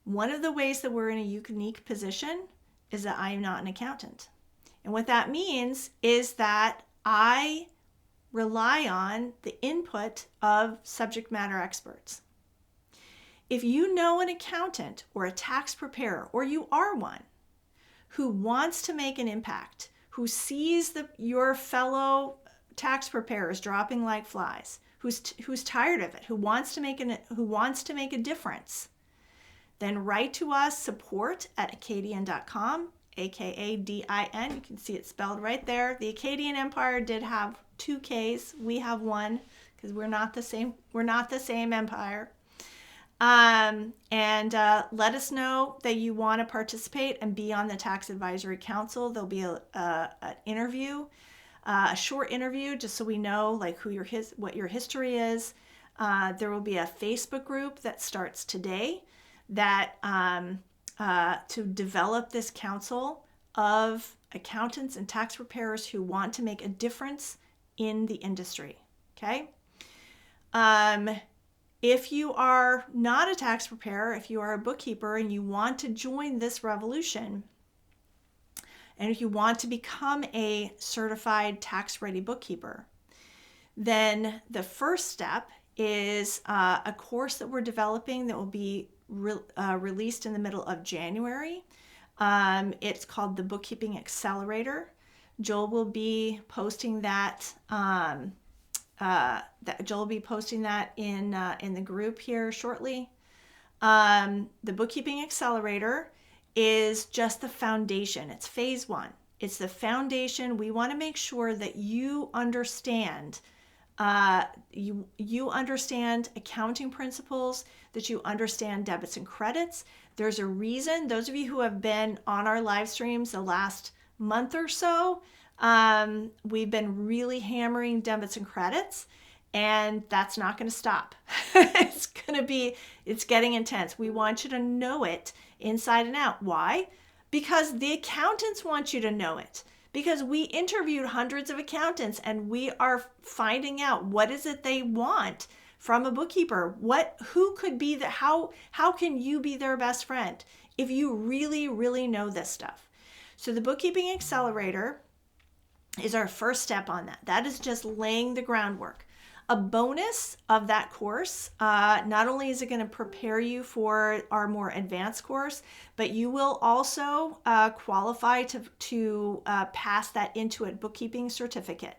One of the ways that we're in a unique position is that I am not an accountant. And what that means is that I rely on the input of subject matter experts. If you know an accountant or a tax preparer, or you are one, who wants to make an impact, who sees your fellow tax preparers dropping like flies, who's tired of it, who wants to make a difference, then write to us, support@akadian.com, Akadin. You can see it spelled right there. The Akadian Empire did have 2 Ks. We have 1 because we're not the same empire. And let us know that you want to participate and be on the Tax Advisory Council. There'll be an interview, a short interview, just so we know like what your history is. There will be a Facebook group that starts today that to develop this council of accountants and tax preparers who want to make a difference in the industry. Okay. If you are not a tax preparer, if you are a bookkeeper and you want to join this revolution, and if you want to become a certified tax-ready bookkeeper, then the first step is a course that we're developing that will be released in the middle of January. It's called the Bookkeeping Accelerator. Joel will be posting that. Joel will be posting that in the group here shortly. The Bookkeeping Accelerator is just the foundation. It's phase 1. It's the foundation. We want to make sure that you understand you understand accounting principles, that you understand debits and credits. There's a reason, those of you who have been on our live streams the last month or so, we've been really hammering debits and credits, and that's not going to stop. It's getting intense. We want you to know it inside and out. Why? Because the accountants want you to know it. Because we interviewed hundreds of accountants and we are finding out what is it they want from a bookkeeper. Who could be how can you be their best friend if you really, really know this stuff? So the Bookkeeping Accelerator is our first step on that. That is just laying the groundwork. A bonus of that course, not only is it going to prepare you for our more advanced course, but you will also qualify to pass that Intuit bookkeeping certificate.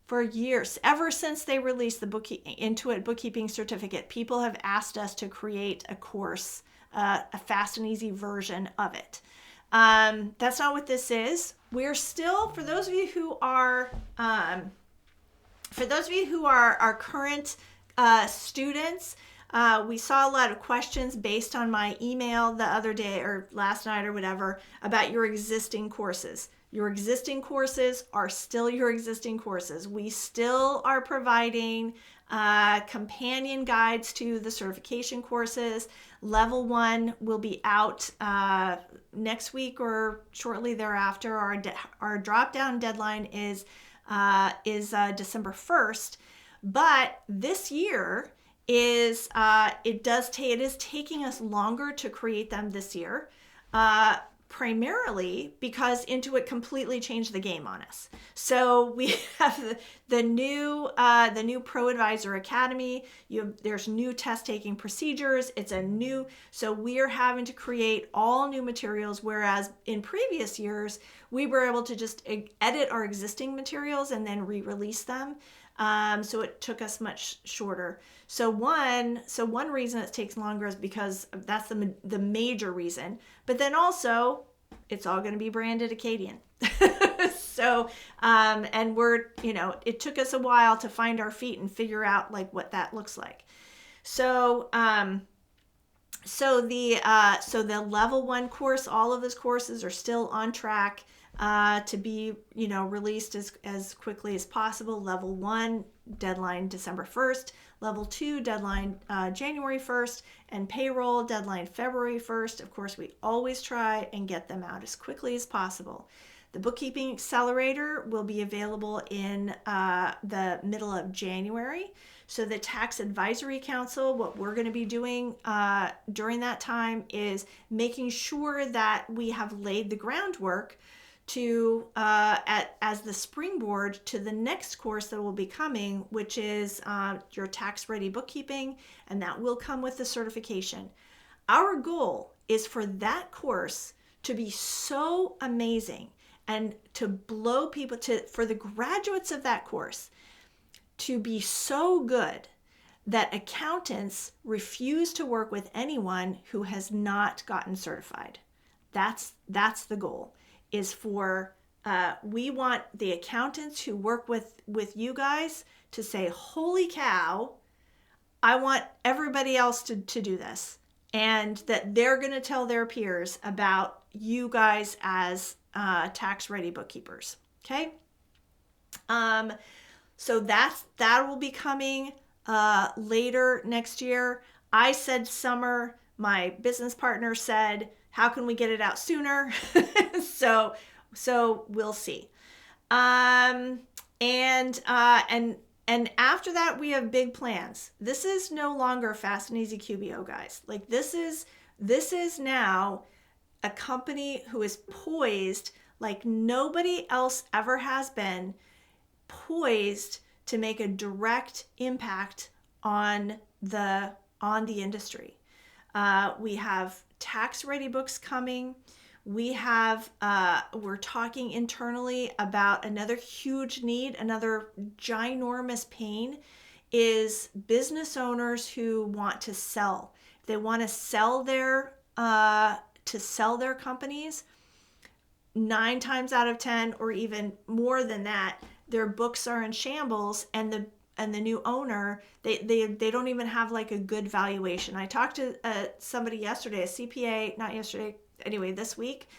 For years, ever since they released the Intuit bookkeeping certificate, people have asked us to create a course, a fast and easy version of it. That's not what this is. We're still, for those of you who are our current students, we saw a lot of questions based on my email the other day or last night or whatever about your existing courses. Your existing courses are still your existing courses. We still are providing companion guides to the certification courses. Level 1 will be out next week or shortly thereafter. Our drop-down deadline is December 1st, but this year it is taking us longer to create them this year, primarily because Intuit completely changed the game on us. So we have the new Pro Advisor Academy. There's new test taking procedures. So we are having to create all new materials, whereas in previous years we were able to just edit our existing materials and then re-release them. So it took us much shorter. So one reason it takes longer is because that's the major reason. But then also, it's all going to be branded Akadian. So, and it took us a while to find our feet and figure out like what that looks like. So, So the level 1 course, all of those courses are still on track to be, released as quickly as possible. Level 1 deadline December 1st, level 2 deadline January 1st, and payroll deadline February 1st. Of course, we always try and get them out as quickly as possible. The Bookkeeping Accelerator will be available in the middle of January. So the Tax Advisory Council, what we're going to be doing during that time is making sure that we have laid the groundwork to as the springboard to the next course that will be coming, which is your tax ready bookkeeping, and that will come with the certification. Our goal is for that course to be so amazing and to blow people for the graduates of that course to be so good that accountants refuse to work with anyone who has not gotten certified. That's the goal, is for we want the accountants who work with you guys to say, holy cow, I want everybody else to do this, and that they're going to tell their peers about you guys as tax ready bookkeepers. Okay. So that will be coming later next year. I said summer. My business partner said, how can we get it out sooner? So we'll see. And after that, we have big plans. This is no longer Fast and Easy QBO, guys. Like this is now a company who is poised like nobody else ever has been, poised to make a direct impact on the industry. We have tax ready books coming. We have we're talking internally about another huge need, another ginormous pain is business owners who want to sell. They want to sell their companies. 9 times out of 10, or even more than that, their books are in shambles, and the new owner, they don't even have like a good valuation. I talked to somebody yesterday, a CPA, not yesterday, anyway, this week.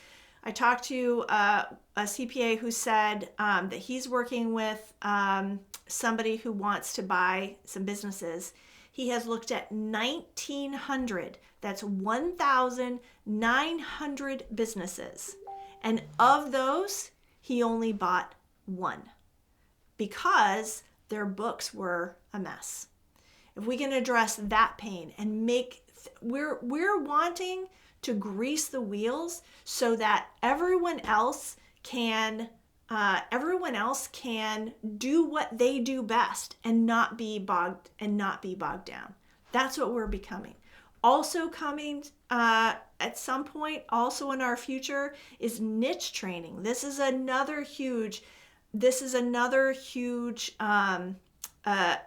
I talked to a CPA who said that he's working with somebody who wants to buy some businesses. He has looked at 1,900, that's 1,900 businesses. And of those, he only bought one because their books were a mess. If we can address that pain and we're wanting to grease the wheels so that everyone else can do what they do best and not be bogged down. That's what we're becoming. Also coming at some point, also in our future, is niche training. This is another huge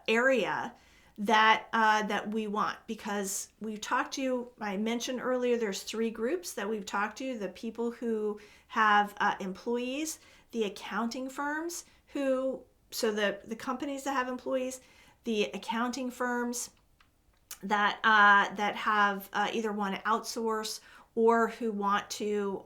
area that we want, because we've talked to, I mentioned earlier, there's 3 groups that we've talked to: the people who have employees, the accounting firms the companies that have employees, the accounting firms that have either want to outsource or who want to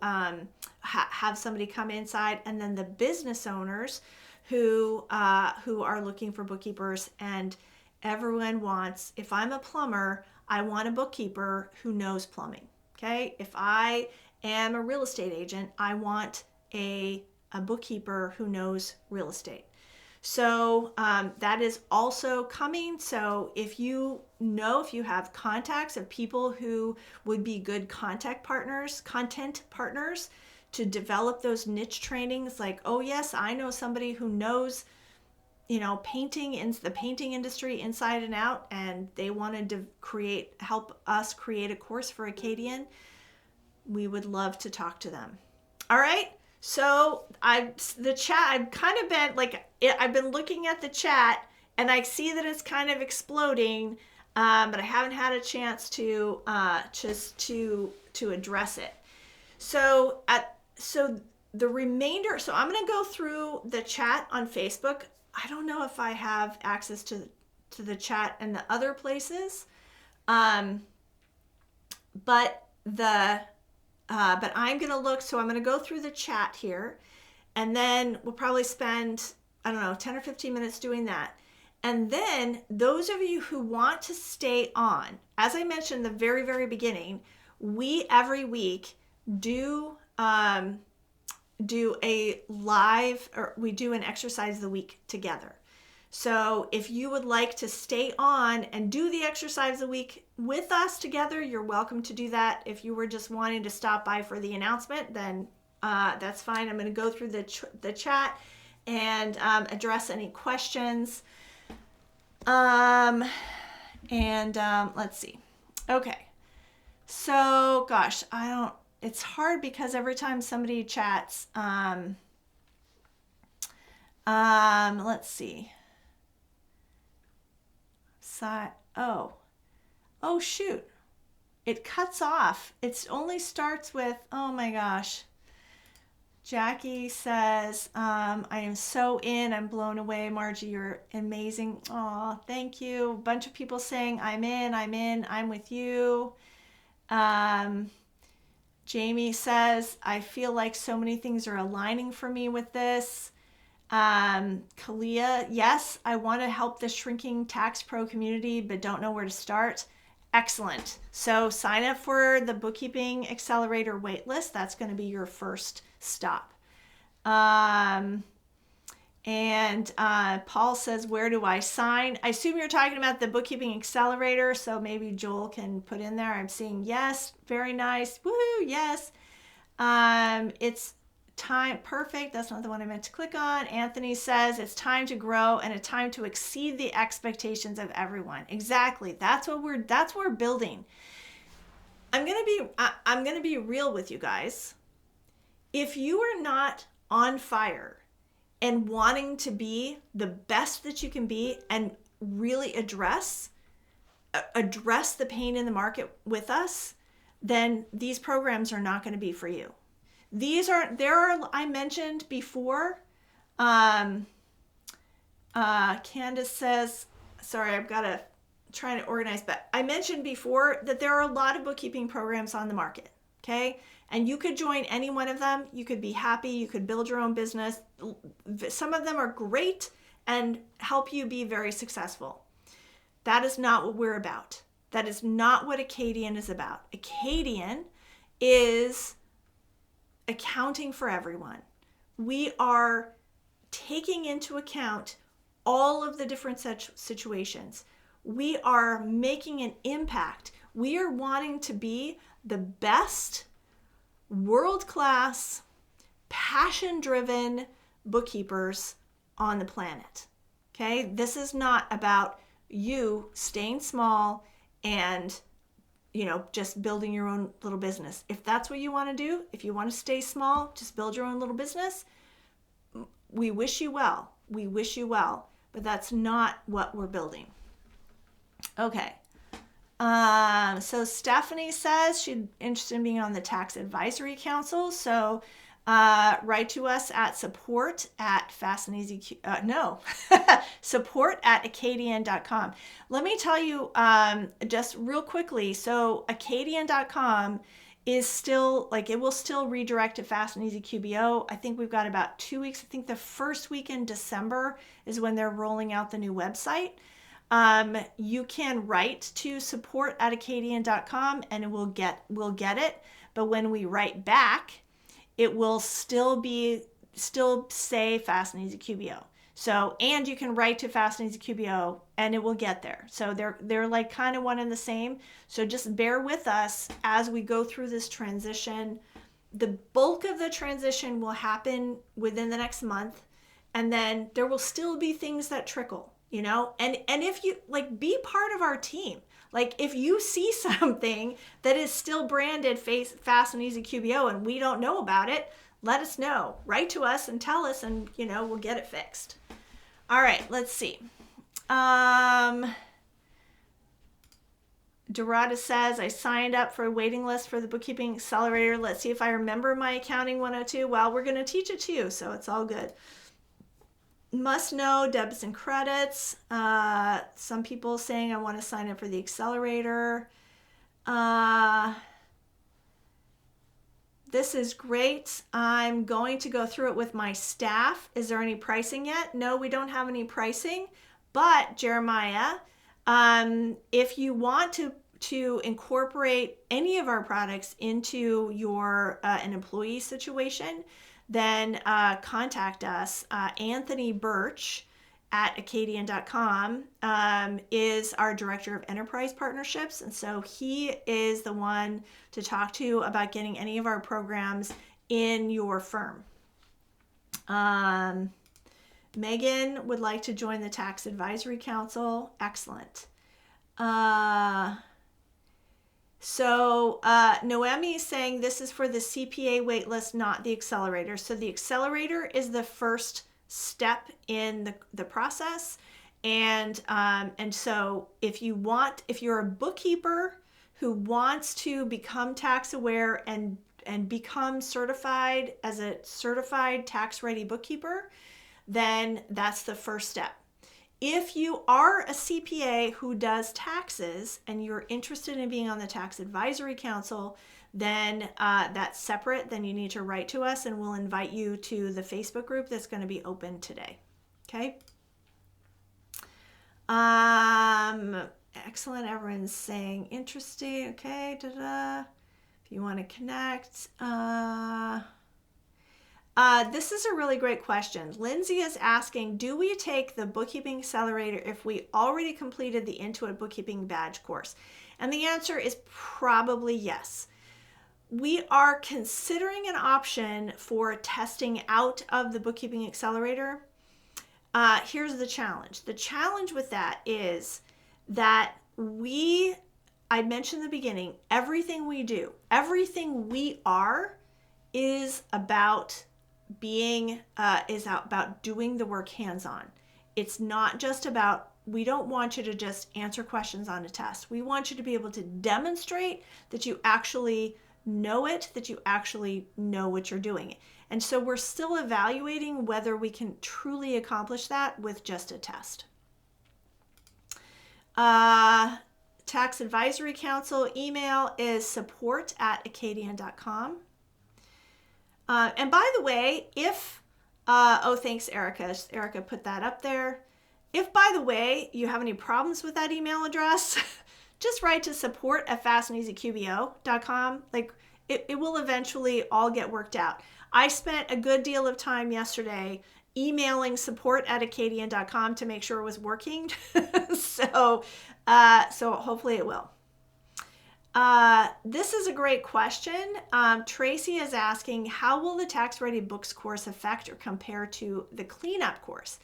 have somebody come inside, and then the business owners who are looking for bookkeepers. And everyone wants, if I'm a plumber, I want a bookkeeper who knows plumbing. Okay, if I am a real estate agent, I want a bookkeeper who knows real estate. So that is also coming. So if you have contacts of people who would be good content partners to develop those niche trainings, like, oh yes, I know somebody who knows, painting in the painting industry inside and out, and they wanted to help us create a course for Akadian, we would love to talk to them. All right. So I've been looking at the chat, and I see that it's kind of exploding, but I haven't had a chance to address it. So the remainder. So I'm going to go through the chat on Facebook. I don't know if I have access to the chat and the other places. but I'm going to look, so I'm going to go through the chat here, and then we'll probably spend, I don't know, 10 or 15 minutes doing that. And then those of you who want to stay on, as I mentioned in the very, very beginning, we every week do a live, or we do an exercise of the week together. So if you would like to stay on and do the exercise of the week with us together, you're welcome to do that. If you were just wanting to stop by for the announcement, then that's fine. I'm going to go through the chat and address any questions. Let's see. Okay. So, gosh, it's hard because every time somebody chats, let's see. Oh, shoot. It cuts off. It only starts with, oh my gosh. Jackie says, I am so in. I'm blown away. Margie, you're amazing. Oh, thank you. A bunch of people saying, I'm in. I'm with you. Jamie says, I feel like so many things are aligning for me with this. Kalia, yes, I want to help the shrinking tax pro community, but don't know where to start. Excellent. So sign up for the Bookkeeping Accelerator waitlist. That's going to be your first stop. And Paul says, where do I sign? I assume you're talking about the Bookkeeping Accelerator, so maybe Joel can put in there. I'm seeing yes, very nice. Woohoo, yes. It's time, perfect. That's not the one I meant to click on. Anthony says it's time to grow and a time to exceed the expectations of everyone. Exactly. That's what we're building. I'm gonna be real with you guys. If you are not on fire and wanting to be the best that you can be and really address the pain in the market with us, then these programs are not going to be for you. I mentioned before, Candace says, sorry, I've got to try to organize, but I mentioned before that there are a lot of bookkeeping programs on the market, okay? And you could join any one of them. You could be happy. You could build your own business. Some of them are great and help you be very successful. That is not what we're about. That is not what Akadian is about. Akadian is accounting for everyone. We are taking into account all of the different situations. We are making an impact. We are wanting to be the best, world-class, passion-driven bookkeepers on the planet. Okay? This is not about you staying small and just building your own little business. If that's what you want to do, if you want to stay small, just build your own little business, we wish you well. We wish you well, but that's not what we're building. Okay. So Stephanie says she's interested in being on the Tax Advisory Council. So write to us at support at Akadian.com. Let me tell you just real quickly. So Akadian.com is still, it will still redirect to Fast and Easy QBO. I think we've got about 2 weeks. I think the first week in December is when they're rolling out the new website. You can write to support at Akadian.com and we'll get it. But when we write back, it will still say Fast and Easy QBO. So, and you can write to Fast and Easy QBO and it will get there. So they're like kind of one and the same. So just bear with us as we go through this transition. The bulk of the transition will happen within the next month. And then there will still be things that trickle, and if you be part of our team, if you see something that is still branded Fast and Easy QBO and we don't know about it, let us know. Write to us and tell us, and we'll get it fixed. All right, let's see. Dorada says, I signed up for a waiting list for the Bookkeeping Accelerator. Let's see if I remember my Accounting 102. Well, we're going to teach it to you, so it's all good. Must know debits and credits. Some people saying I want to sign up for the accelerator. This is great. I'm going to go through it with my staff. Is there any pricing yet? No, we don't have any pricing. But Jeremiah, if you want to incorporate any of our products into your an employee situation, then contact us. Anthony Birch at Akadian.com is our director of enterprise partnerships. And so he is the one to talk to about getting any of our programs in your firm. Megan would like to join the Tax Advisory Council. Excellent. Noemi is saying this is for the CPA waitlist, not the accelerator. So the accelerator is the first step in the process. And so if you're a bookkeeper who wants to become tax aware and become certified as a certified tax ready bookkeeper, then that's the first step. If you are a CPA who does taxes and you're interested in being on the Tax Advisory Council, then that's separate. Then you need to write to us and we'll invite you to the Facebook group that's going to be open today. Okay. Excellent. Everyone's saying interesting. Okay. If you want to connect. This is a really great question. Lindsay is asking, do we take the Bookkeeping Accelerator if we already completed the Intuit Bookkeeping Badge course? And the answer is probably yes. We are considering an option for testing out of the Bookkeeping Accelerator. Here's the challenge. The challenge with that is that I mentioned in the beginning, everything we do, everything we are is about about doing the work hands-on. It's not just about, we don't want you to just answer questions on a test. We want you to be able to demonstrate that you actually know it, that you actually know what you're doing. And so we're still evaluating whether we can truly accomplish that with just a test. Tax Advisory Council email is support@Akadian.com. And by the way, thanks, Erica. Erica put that up there. If, by the way, you have any problems with that email address, just write to support@fastandeasyqbo.com. It will eventually all get worked out. I spent a good deal of time yesterday emailing support@Akadian.com to make sure it was working. So hopefully it will. This is a great question. Tracy is asking, how will the Tax Ready Books course affect or compare to the cleanup course?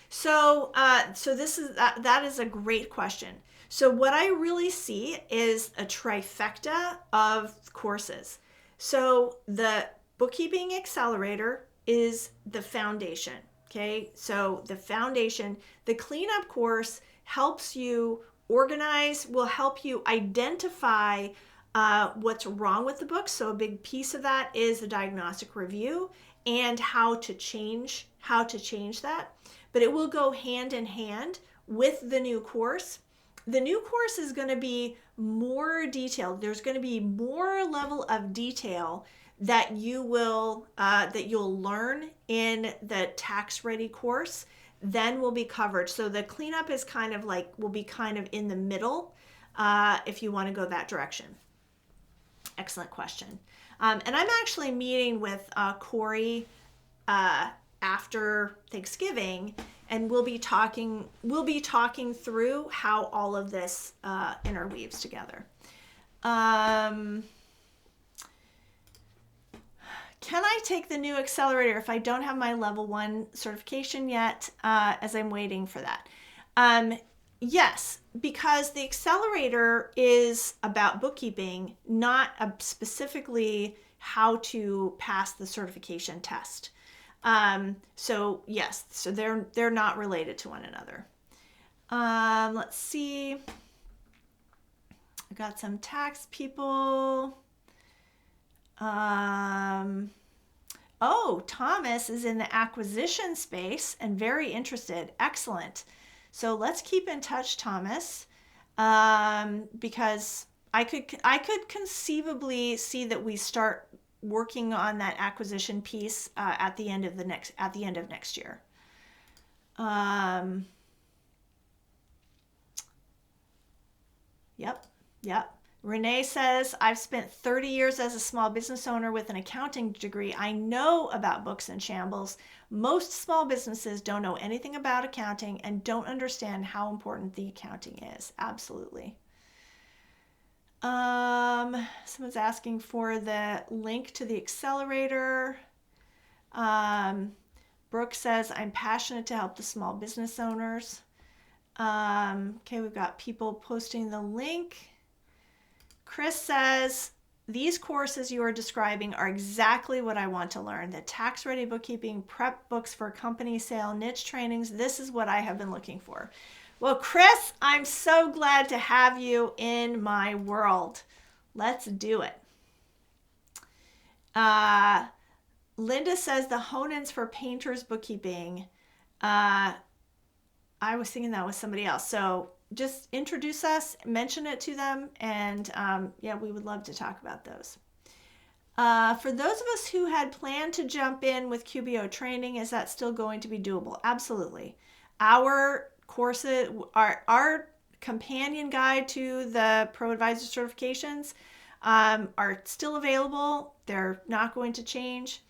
So that is a great question. So what I really see is a trifecta of courses. So the Bookkeeping Accelerator is the foundation. Okay, so the foundation, the cleanup course helps you organize, will help you identify what's wrong with the book. So a big piece of that is the diagnostic review and how to change that. But it will go hand in hand with the new course. The new course is going to be more detailed. There's going to be more level of detail that you'll learn in the Tax Ready course then will be covered. So the cleanup is will be kind of in the middle if you want to go that direction. Excellent question. And I'm actually meeting with Corey after Thanksgiving, and we'll be talking through how all of this interweaves together. Can I take the new accelerator if I don't have my level 1 certification yet, as I'm waiting for that? Yes, because the accelerator is about bookkeeping, not specifically how to pass the certification test. So yes, so they're not related to one another. Let's see. I got some tax people. Thomas is in the acquisition space and very interested. Excellent. So let's keep in touch, Thomas, because I could conceivably see that we start working on that acquisition piece at the end of next year. Yep. Renee says, I've spent 30 years as a small business owner with an accounting degree. I know about books and shambles. Most small businesses don't know anything about accounting and don't understand how important the accounting is. Absolutely. Someone's asking for the link to the accelerator. Brooke says, I'm passionate to help the small business owners. Okay, we've got people posting the link. Chris says, these courses you are describing are exactly what I want to learn. The tax-ready bookkeeping, prep books for company sale, niche trainings. This is what I have been looking for. Well, Chris, I'm so glad to have you in my world. Let's do it. Linda says the hone-ins for painters bookkeeping. I was thinking that was somebody else. So just introduce us, mention it to them, and yeah, we would love to talk about those. For those of us who had planned to jump in with QBO training, is that still going to be doable? Absolutely. Our courses, our companion guide to the Pro Advisor certifications are still available. They're not going to change.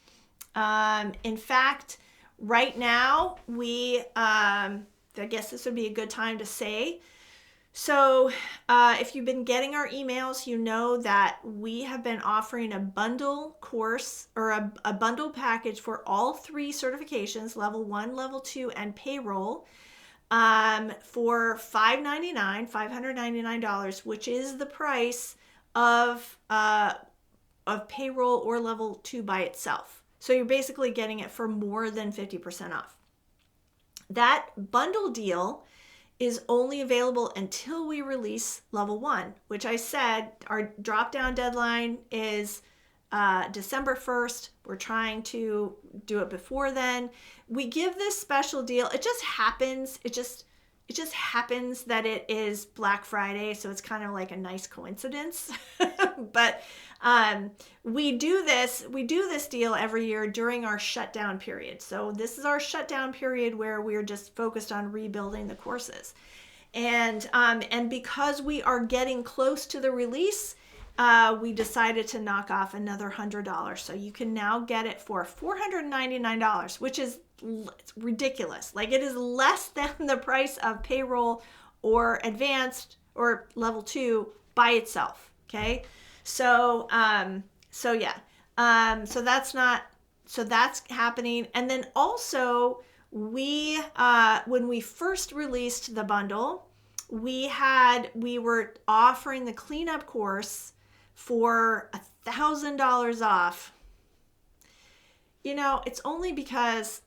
In fact, right now, I guess this would be a good time to say, so if you've been getting our emails, you know that we have been offering a bundle course or a bundle package for all 3 certifications, level 1, level 2, and payroll, for $599, which is the price of payroll or level 2 by itself. So you're basically getting it for more than 50% off. That bundle deal is only available until we release level 1, which I said our drop down deadline is December 1st. We're trying to do it before then. We give this special deal. It just happens that it is Black Friday, so it's kind of like a nice coincidence. But we do this deal every year during our shutdown period. So this is our shutdown period where we're just focused on rebuilding the courses. And because we are getting close to the release, we decided to knock off another $100. So you can now get it for $499, which is ridiculous. Like, it is less than the price of payroll or advanced or level 2 by itself. Okay. So that's happening. And then also when we first released the bundle, we were offering the cleanup course for $1,000 off. You know, it's only because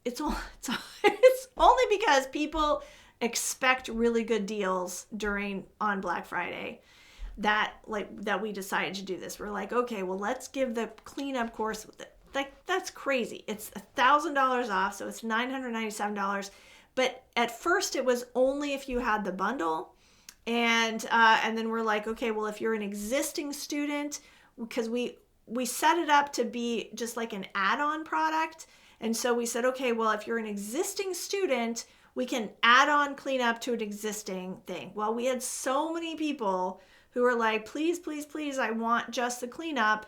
people expect really good deals on Black Friday that we decided to do this. We're like, okay, well, let's give the cleanup course. That's crazy. It's $1,000 off, so it's $997. But at first, it was only if you had the bundle, and then we're like, okay, well, if you're an existing student, because we set it up to be just like an add-on product. And so we said, okay, well, if you're an existing student, we can add on cleanup to an existing thing. Well, we had so many people who were like, please, please, please, I want just the cleanup.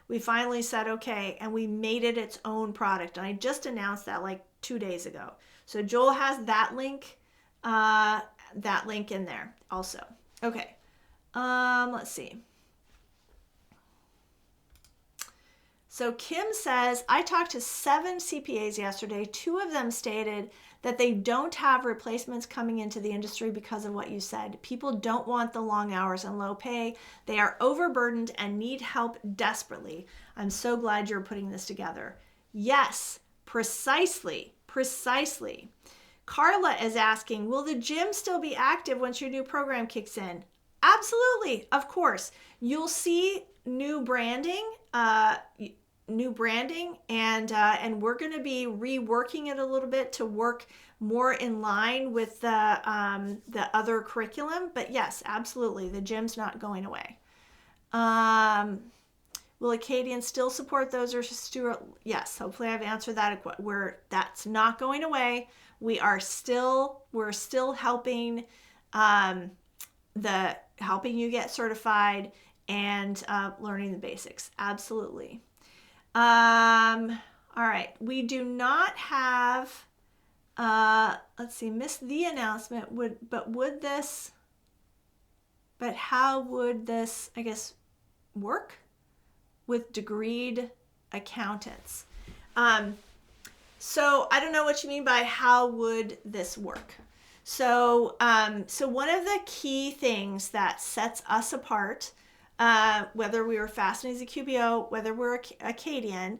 We finally said, okay, and we made it its own product. And I just announced that like 2 days ago. So Joel has that link in there also. Okay, let's see. So Kim says, I talked to 7 CPAs yesterday. 2 of them stated that they don't have replacements coming into the industry because of what you said. People don't want the long hours and low pay. They are overburdened and need help desperately. I'm so glad you're putting this together. Yes, precisely. Carla is asking, will the gym still be active once your new program kicks in? Absolutely, of course. You'll see new branding, and we're going to be reworking it a little bit to work more in line with the other curriculum. But yes, absolutely, the gym's not going away. Will Acadian still support those or Stuart? Yes, hopefully I've answered that. That's not going away. We're still helping, helping you get certified and learning the basics. Absolutely. All right. We do not have. Let's see. Missed the announcement. But how would this, I guess, work with degreed accountants? So I don't know what you mean by how would this work. So one of the key things that sets us apart, whether we were fastening as a QBO, whether we're Acadian,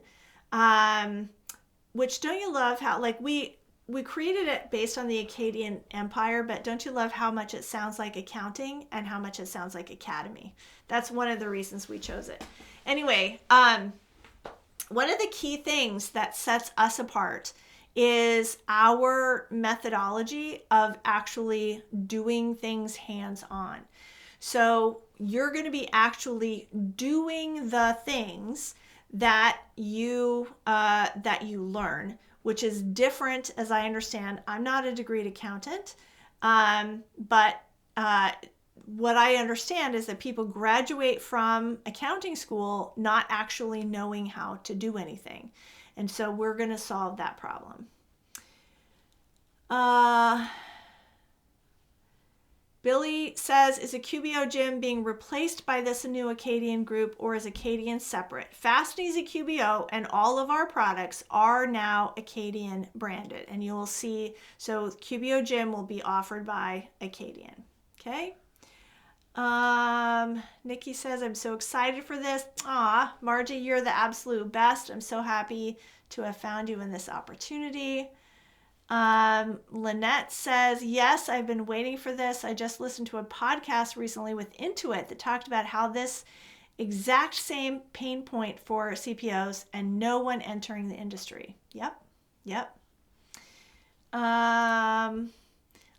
which don't you love how we created it based on the Akadian Empire, but don't you love how much it sounds like accounting and how much it sounds like academy? That's one of the reasons we chose it. Anyway, one of the key things that sets us apart is our methodology of actually doing things hands-on. So you're going to be actually doing the things that you learn, which is different, as I understand. I'm not a degreed accountant, but what I understand is that people graduate from accounting school not actually knowing how to do anything. And so we're going to solve that problem. Billy says, is a QBO gym being replaced by this new Akadian group, or is Akadian separate? Fastening is a QBO, and all of our products are now Akadian branded. And you will see, so QBO gym will be offered by Akadian. Okay. Nikki says, I'm so excited for this. Aw, Margie, you're the absolute best. I'm so happy to have found you in this opportunity. Lynette says, yes, I've been waiting for this. I just listened to a podcast recently with Intuit that talked about how this exact same pain point for CPOs and no one entering the industry. Yep.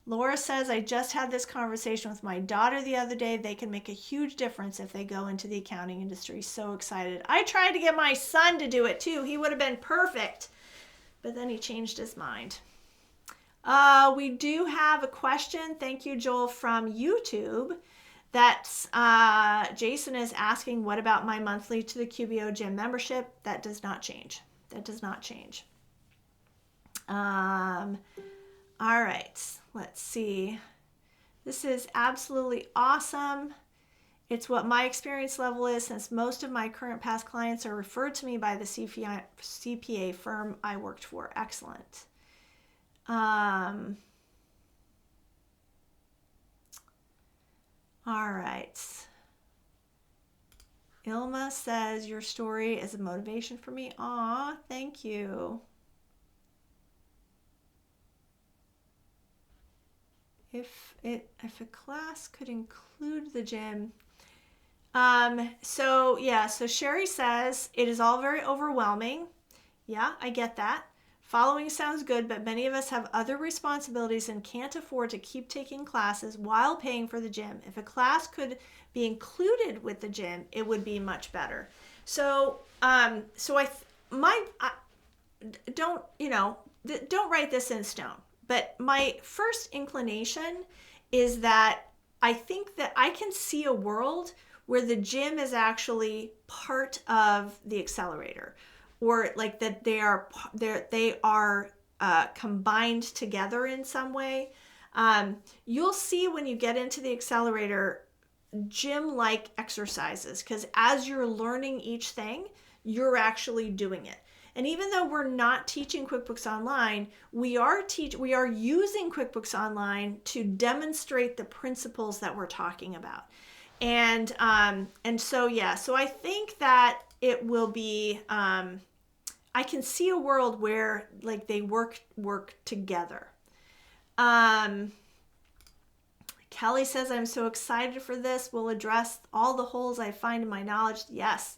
Laura says, I just had this conversation with my daughter the other day. They can make a huge difference if they go into the accounting industry. So excited. I tried to get my son to do it too. He would have been perfect, but then he changed his mind. We do have a question. Thank you, Joel, from YouTube. That's Jason is asking, what about my monthly to the QBO gym membership? That does not change. All right, let's see. This is absolutely awesome. It's what my experience level is, since most of my current past clients are referred to me by the CPA firm I worked for. Excellent. All right. Ilma says, your story is a motivation for me. Aw, thank you. If a class could include the gym. So Sherry says, it is all very overwhelming. Yeah, I get that. Following sounds good, but many of us have other responsibilities and can't afford to keep taking classes while paying for the gym. If a class could be included with the gym, it would be much better. Don't write this in stone. But my first inclination is that I think that I can see a world where the gym is actually part of the accelerator, or like that they are combined together in some way. You'll see when you get into the accelerator, gym-like exercises, because as you're learning each thing, you're actually doing it. And even though we're not teaching QuickBooks Online, we are using QuickBooks Online to demonstrate the principles that we're talking about. And so I think that it will be, I can see a world where like they work together. Kelly says, I'm so excited for this. We'll address all the holes I find in my knowledge. Yes.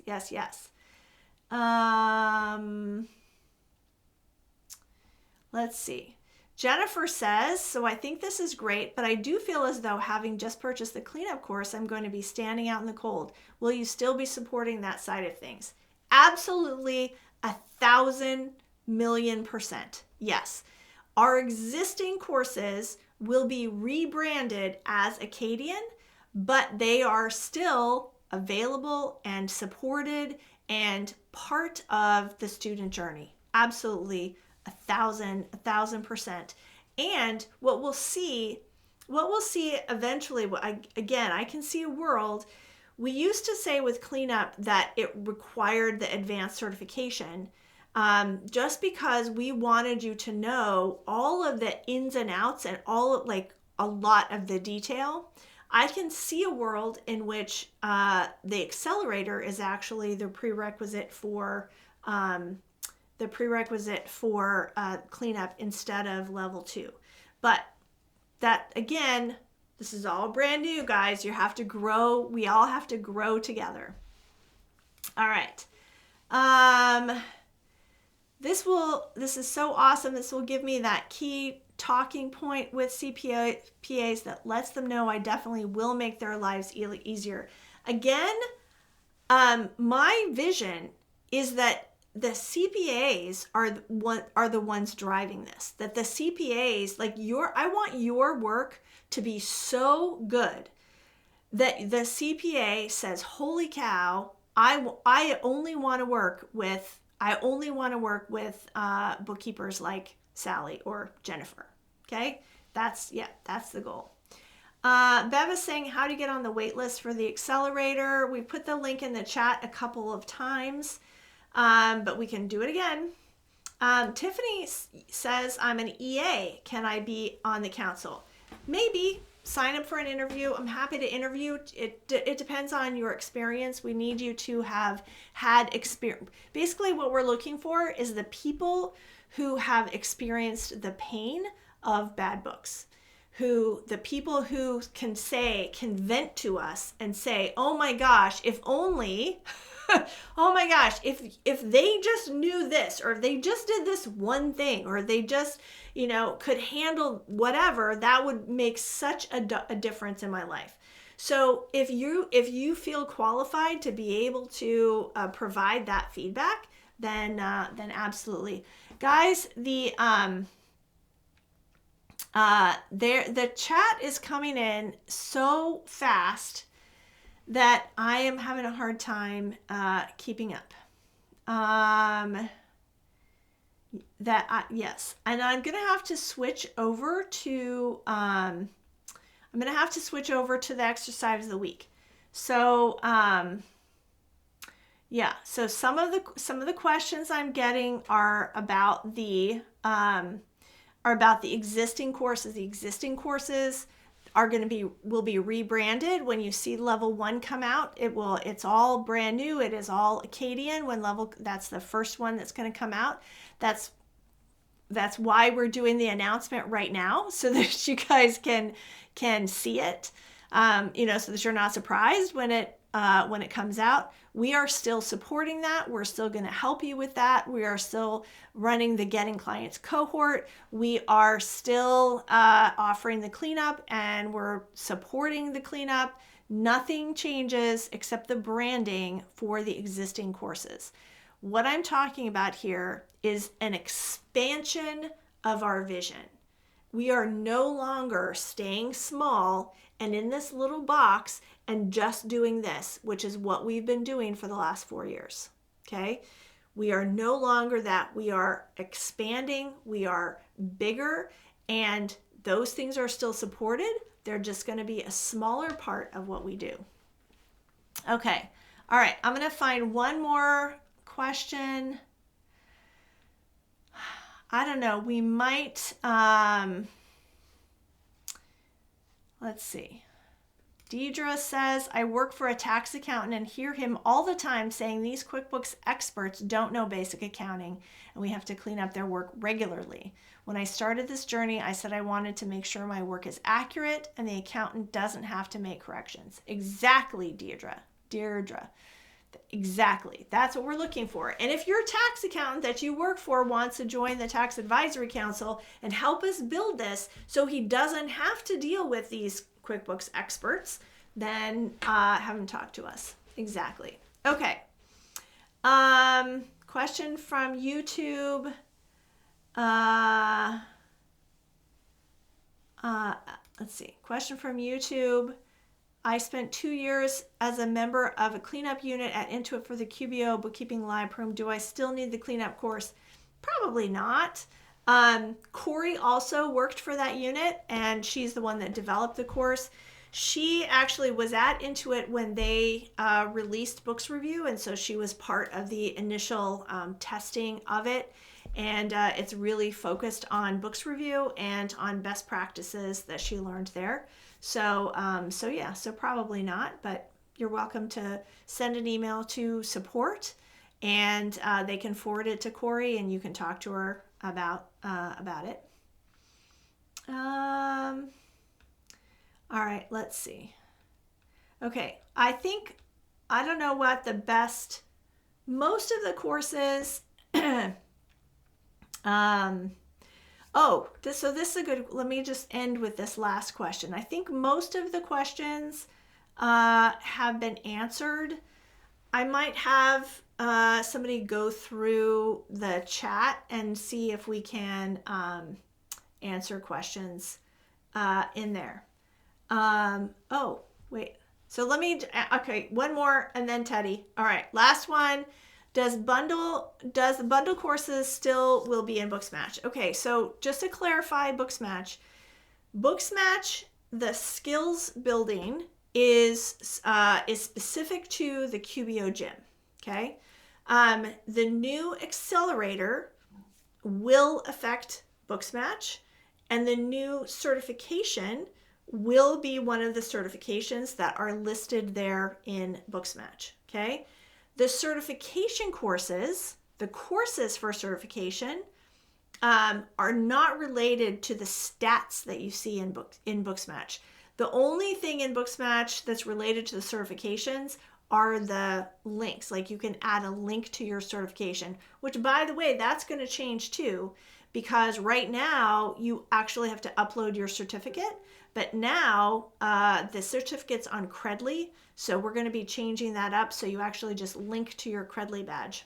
Let's see. Jennifer says, so I think this is great, but I do feel as though having just purchased the cleanup course, I'm going to be standing out in the cold. Will you still be supporting that side of things? Absolutely, 1,000,000,000%. Yes. Our existing courses will be rebranded as Akadian, but they are still available and supported and part of the student journey. Absolutely, 1,000%. And what we'll see eventually, I can see a world. We used to say with cleanup that it required the advanced certification, just because we wanted you to know all of the ins and outs and a lot of the detail. I can see a world in which the accelerator is actually the prerequisite for cleanup instead of level 2. But that, again, this is all brand new, guys. You have to grow. We all have to grow together. All right. This is so awesome. This will give me that key talking point with CPAs that lets them know I definitely will make their lives easier. Again, my vision is that the CPAs are the ones driving this. That the CPAs, I want your work to be so good that the CPA says, "Holy cow! I only want to work with bookkeepers like Sally or Jennifer." Okay, that's the goal. Bev is saying, how do you get on the wait list for the accelerator? We put the link in the chat a couple of times, but we can do it again. Tiffany says, I'm an EA. Can I be on the council? Maybe. Sign up for an interview. I'm happy to interview. It depends on your experience. We need you to have had experience. Basically, what we're looking for is the people who have experienced the pain of bad books. The people who can vent to us and say, oh my gosh, if only, oh my gosh, if they just knew this, or if they just did this one thing, or they just, could handle whatever, that would make such a difference in my life. So if you feel qualified to be able to provide that feedback, then absolutely. Guys, the chat is coming in so fast that I am having a hard time keeping up. Yes, and I'm gonna have to switch over to the exercise of the week. So so some of the questions I'm getting are about the existing courses. The existing courses will be rebranded when you see level 1 come out. It's all brand new. It is all Akadian. That's the first one that's going to come out. That's why we're doing the announcement right now, so that you guys can see it. So that you're not surprised when it comes out. We are still supporting that. We're still going to help you with that. We are still running the Getting Clients cohort. We are still offering the cleanup, and we're supporting the cleanup. Nothing changes except the branding for the existing courses. What I'm talking about here is an expansion of our vision. We are no longer staying small and in this little box and just doing this, which is what we've been doing for the last 4 years. Okay? We are no longer that. We are expanding. We are bigger, and those things are still supported. They're just going to be a smaller part of what we do. Okay. All right. I'm going to find one more question. I don't know. We might, let's see. Deidre says, I work for a tax accountant and hear him all the time saying these QuickBooks experts don't know basic accounting and we have to clean up their work regularly. When I started this journey, I said I wanted to make sure my work is accurate and the accountant doesn't have to make corrections. Exactly, Deirdre. Exactly. That's what we're looking for. And if your tax accountant that you work for wants to join the Tax Advisory Council and help us build this so he doesn't have to deal with these QuickBooks experts, then have him talk to us. Exactly. Okay. Question from YouTube. Let's see. Question from YouTube. I spent 2 years as a member of a cleanup unit at Intuit for the QBO Bookkeeping Live Program. Do I still need the cleanup course? Probably not. Corey also worked for that unit, and she's the one that developed the course. She actually was at Intuit when they released Books Review, and so she was part of the initial testing of it. And it's really focused on Books Review and on best practices that she learned there. So probably not, but you're welcome to send an email to support, and they can forward it to Corey, and you can talk to her about it. All right, let's see. Okay, I don't know what the best, most of the courses, so this is a good, let me just end with this last question. I think most of the questions have been answered. I might have somebody go through the chat and see if we can answer questions in there. Wait. So okay, one more and then Teddy. All right, last one. Does the bundle courses still will be in Booksmatch? Okay, so just to clarify Booksmatch, the skills building is specific to the QBO Gym. Okay, the new accelerator will affect Booksmatch, and the new certification will be one of the certifications that are listed there in Booksmatch. Okay. The certification courses, the courses for certification, are not related to the stats that you see in Booksmatch. The only thing in Booksmatch that's related to the certifications are the links. Like you can add a link to your certification, which by the way, that's going to change too, because right now you actually have to upload your certificate, but now the certificate's on Credly. So we're going to be changing that up so you actually just link to your Credly badge.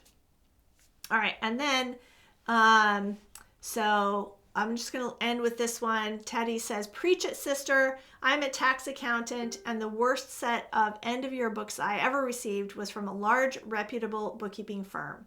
All right, and then, so I'm just going to end with this one. Teddy says, preach it, sister. I'm a tax accountant, and the worst set of end-of-year books I ever received was from a large, reputable bookkeeping firm.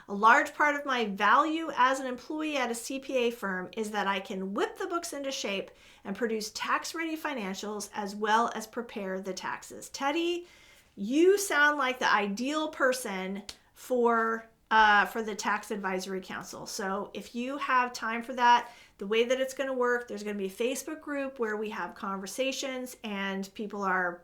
A large part of my value as an employee at a CPA firm is that I can whip the books into shape and produce tax-ready financials as well as prepare the taxes. Teddy, you sound like the ideal person for the Tax Advisory Council. So if you have time for that, the way that it's going to work, there's going to be a Facebook group where we have conversations and people are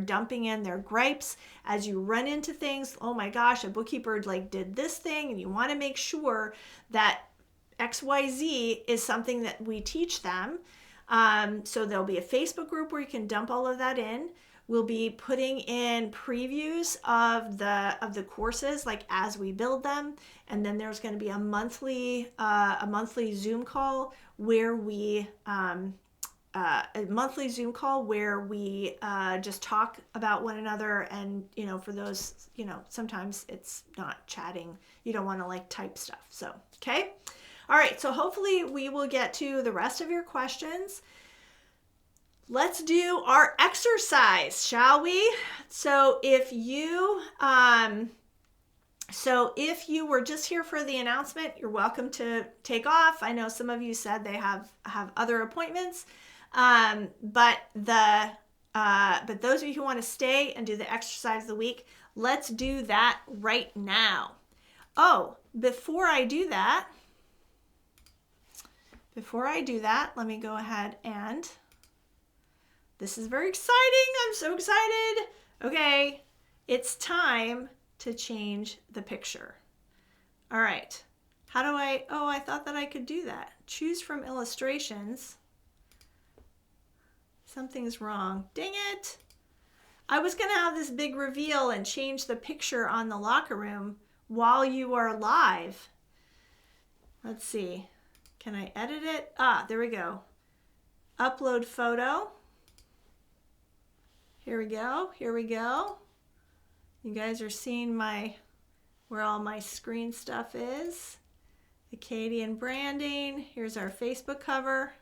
dumping in their gripes as you run into things. Oh my gosh, a bookkeeper did this thing, and you want to make sure that XYZ is something that we teach them. So there'll be a Facebook group where you can dump all of that in. We'll be putting in previews of the courses as we build them, and then there's going to be a monthly Zoom call where we just talk about one another. And for those, sometimes it's not chatting. You don't want to type stuff. So okay. All right, so hopefully we will get to the rest of your questions. Let's do our exercise, shall we? So if you were just here for the announcement, you're welcome to take off. I know some of you said they have other appointments, but those of you who want to stay and do the exercise of the week, let's do that right now. Oh, before I do that, let me go ahead and, this is very exciting. I'm so excited. Okay, it's time to change the picture. All right, how do I thought that I could do that. Choose from illustrations. Something's wrong. Dang it. I was going to have this big reveal and change the picture on the locker room while you are live. Let's see. Can I edit it? There we go. Upload photo. Here we go. Here we go. You guys are seeing where all my screen stuff is. Akadian branding. Here's our Facebook cover.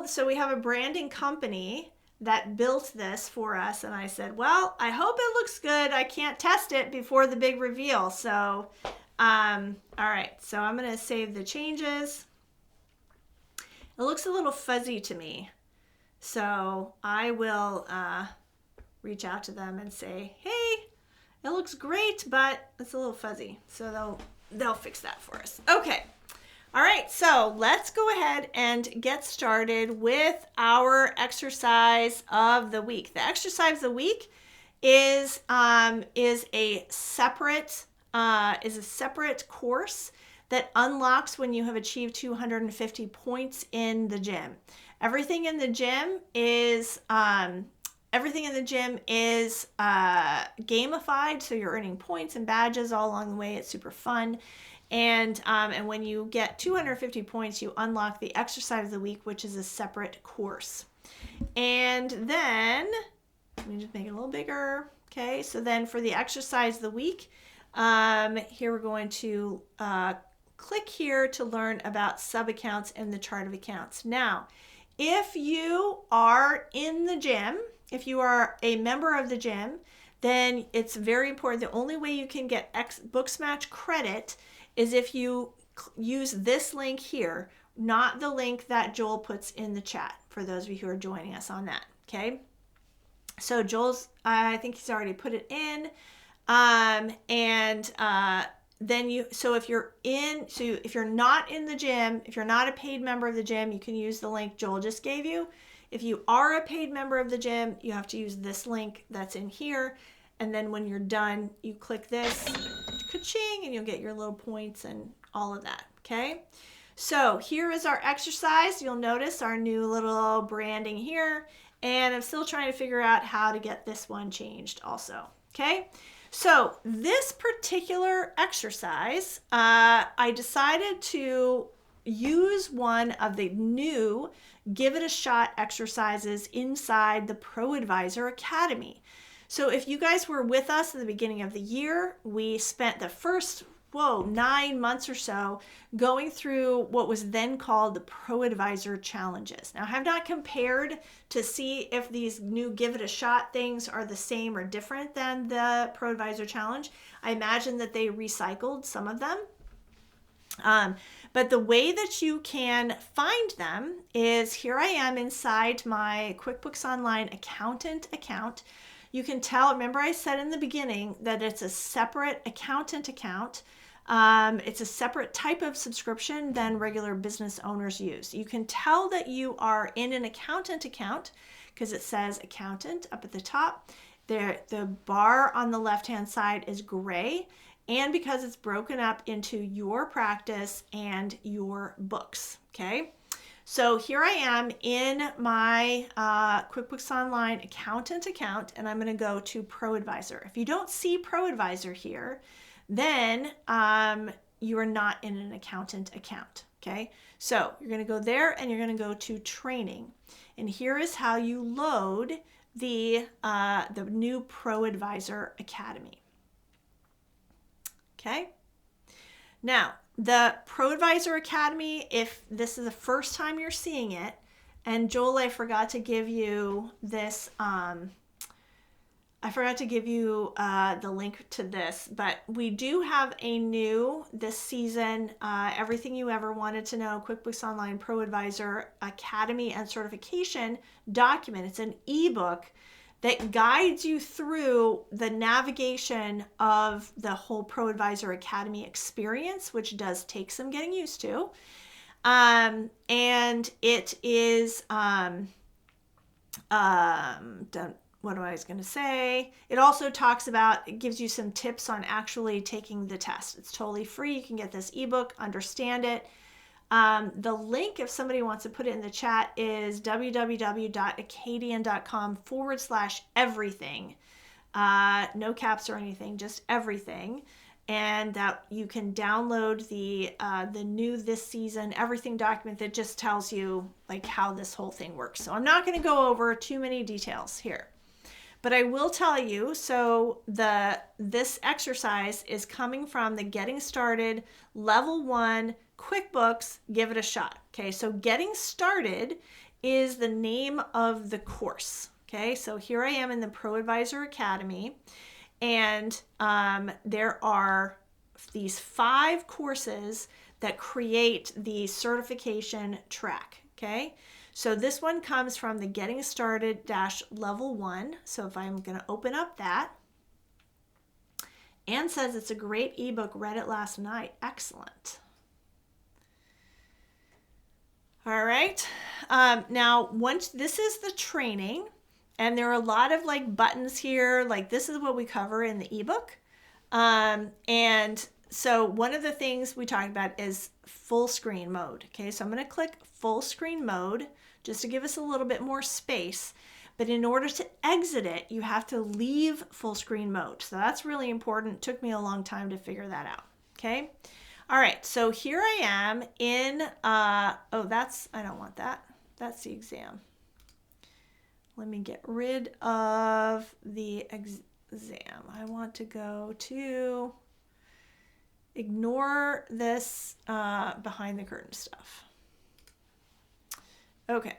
So we have a branding company that built this for us, and I said, well, I hope it looks good. I can't test it before the big reveal. So, all right, so I'm going to save the changes. It looks a little fuzzy to me, so I will reach out to them and say, hey, it looks great, but it's a little fuzzy. So they'll fix that for us. Okay. All right, so let's go ahead and get started with our exercise of the week. The exercise of the week is a separate course that unlocks when you have achieved 250 points in the gym. Everything in the gym is gamified, so you're earning points and badges all along the way. It's super fun. And when you get 250 points, you unlock the exercise of the week, which is a separate course. And then, let me just make it a little bigger. Okay, so then for the exercise of the week, here we're going to click here to learn about sub-accounts and the chart of accounts. Now, if you are in the gym, if you are a member of the gym, then it's very important. The only way you can get Booksmatch credit is if you use this link here, not the link that Joel puts in the chat, for those of you who are joining us on that, okay? So I think he's already put it in. If you're not in the gym, if you're not a paid member of the gym, you can use the link Joel just gave you. If you are a paid member of the gym, you have to use this link that's in here. And then when you're done, you click this, ka-ching, and you'll get your little points and all of that, okay? So here is our exercise. You'll notice our new little branding here. And I'm still trying to figure out how to get this one changed also, okay? So this particular exercise, I decided to use one of the new Give It a Shot exercises inside the Pro Advisor Academy. So if you guys were with us at the beginning of the year, we spent the first 9 months or so going through what was then called the Pro Advisor Challenges. Now, I have not compared to see if these new Give It a Shot things are the same or different than the Pro Advisor Challenge. I imagine that they recycled some of them. But the way that you can find them is here I am inside my QuickBooks Online accountant account. You can tell, remember I said in the beginning that it's a separate accountant account. It's a separate type of subscription than regular business owners use. You can tell that you are in an accountant account because it says accountant up at the top. The bar on the left-hand side is gray, and because it's broken up into your practice and your books, okay? So here I am in my QuickBooks Online accountant account, and I'm going to go to Pro Advisor. If you don't see Pro Advisor here, then you are not in an accountant account, okay? So you're going to go there, and you're going to go to Training. And here is how you load the new Pro Advisor Academy, okay? Now, the Pro Advisor Academy, if this is the first time you're seeing it, and Joel, I forgot to give you this, the link to this, but we do have a new, this season, Everything You Ever Wanted to Know, QuickBooks Online Pro Advisor Academy and Certification document. It's an ebook that guides you through the navigation of the whole Pro Advisor Academy experience, which does take some getting used to. And it is, what am I going to say? It also it gives you some tips on actually taking the test. It's totally free. You can get this ebook, understand it. The link, if somebody wants to put it in the chat, is www.akadian.com/everything. No caps or anything, just everything. And that you can download the new this season everything document that just tells you like how this whole thing works. So I'm not going to go over too many details here, but I will tell you. So this exercise is coming from the Getting Started Level 1 QuickBooks Give It a Shot. Okay, so Getting Started is the name of the course. Okay, so here I am in the Pro Advisor Academy, and there are these 5 courses that create the certification track. Okay, so this one comes from the Getting Started Level 1. So if I'm going to open up that, Anne says it's a great ebook, read it last night. Excellent. All right, now once this is the training, and there are a lot of like buttons here, like this is what we cover in the ebook. And so one of the things we talked about is full screen mode. Okay, so I'm going to click full screen mode just to give us a little bit more space. But in order to exit it, you have to leave full screen mode. So that's really important. It took me a long time to figure that out. Okay. All right. So here I am in, I don't want that. That's the exam. Let me get rid of the exam. I want to go to ignore this behind the curtain stuff. Okay.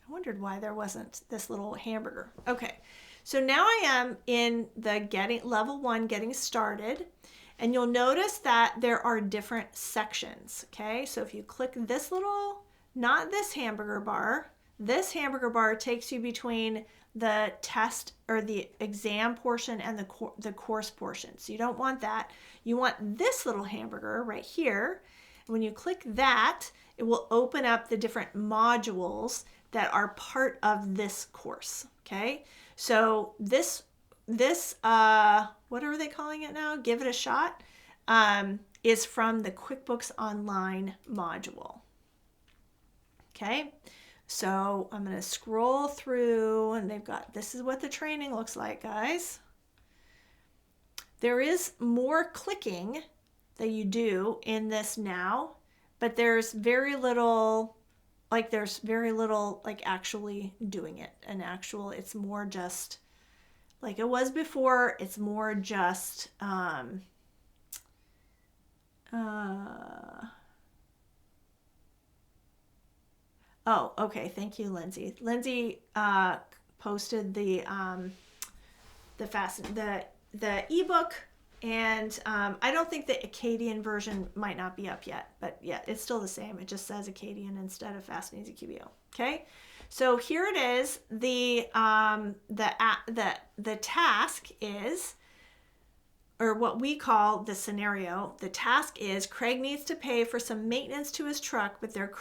I wondered why there wasn't this little hamburger. Okay. So now I am in the Level 1 Getting Started, and you'll notice that there are different sections. Okay. So if you click this little, not this hamburger bar, this hamburger bar takes you between the test or the exam portion and the course portion. So you don't want that. You want this little hamburger right here. When you click that, it will open up the different modules that are part of this course. Okay. So this what are they calling it now? Give It a Shot, is from the QuickBooks Online module. Okay. So I'm going to scroll through, and they've got, this is what the training looks like, guys. There is more clicking that you do in this now, but there's very little actually doing it. It's more just like it was before. It's more just, oh, okay. Thank you, Lindsay. Lindsay posted the ebook, and I don't think the Akadian version might not be up yet, but yeah, it's still the same. It just says Akadian instead of Fast and Easy QBO. Okay, so here it is. The task is, or what we call the scenario, the task is Craig needs to pay for some maintenance to his truck, but there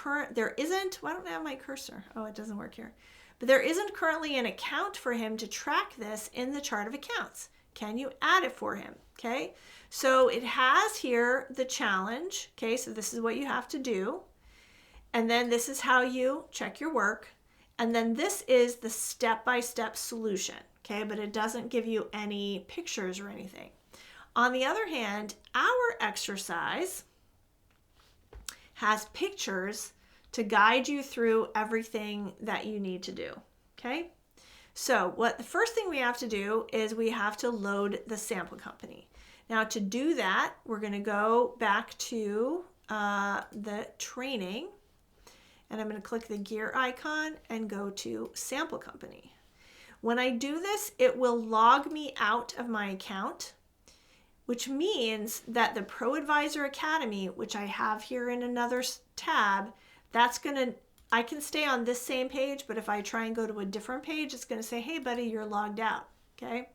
isn't, well, I don't have my cursor. Oh, it doesn't work here. But there isn't currently an account for him to track this in the chart of accounts. Can you add it for him? Okay, so it has here the challenge. Okay, so this is what you have to do. And then this is how you check your work. And then this is the step-by-step solution. Okay, but it doesn't give you any pictures or anything. On the other hand, our exercise has pictures to guide you through everything that you need to do. Okay, so the first thing we have to do is we have to load the sample company. Now to do that, we're going to go back to the training, and I'm going to click the gear icon and go to sample company. When I do this, it will log me out of my account, which means that the Pro Advisor Academy, which I have here in another tab, I can stay on this same page, but if I try and go to a different page, it's going to say, hey, buddy, you're logged out. Okay.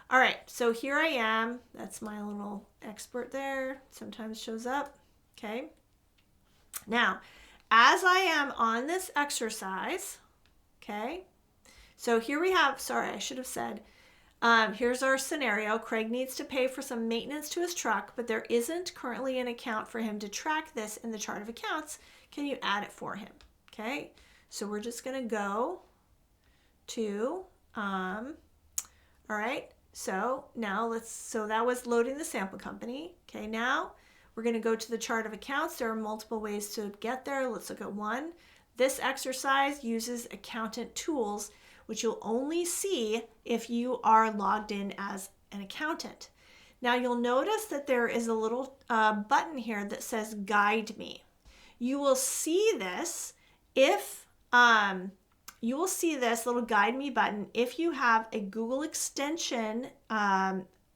All right. So here I am. That's my little expert there. Sometimes shows up. Okay. Now, as I am on this exercise, okay, so here we have, sorry, I should have said, Here's our scenario. Craig needs to pay for some maintenance to his truck, but there isn't currently an account for him to track this in the chart of accounts. Can you add it for him? Okay, so we're just going to go to, all right, so now so that was loading the sample company. Okay, now we're going to go to the chart of accounts. There are multiple ways to get there. Let's look at one. This exercise uses accountant tools, which you'll only see if you are logged in as an accountant. Now you'll notice that there is a little button here that says Guide Me. You will see this if you will see this little Guide Me button if you have a Google extension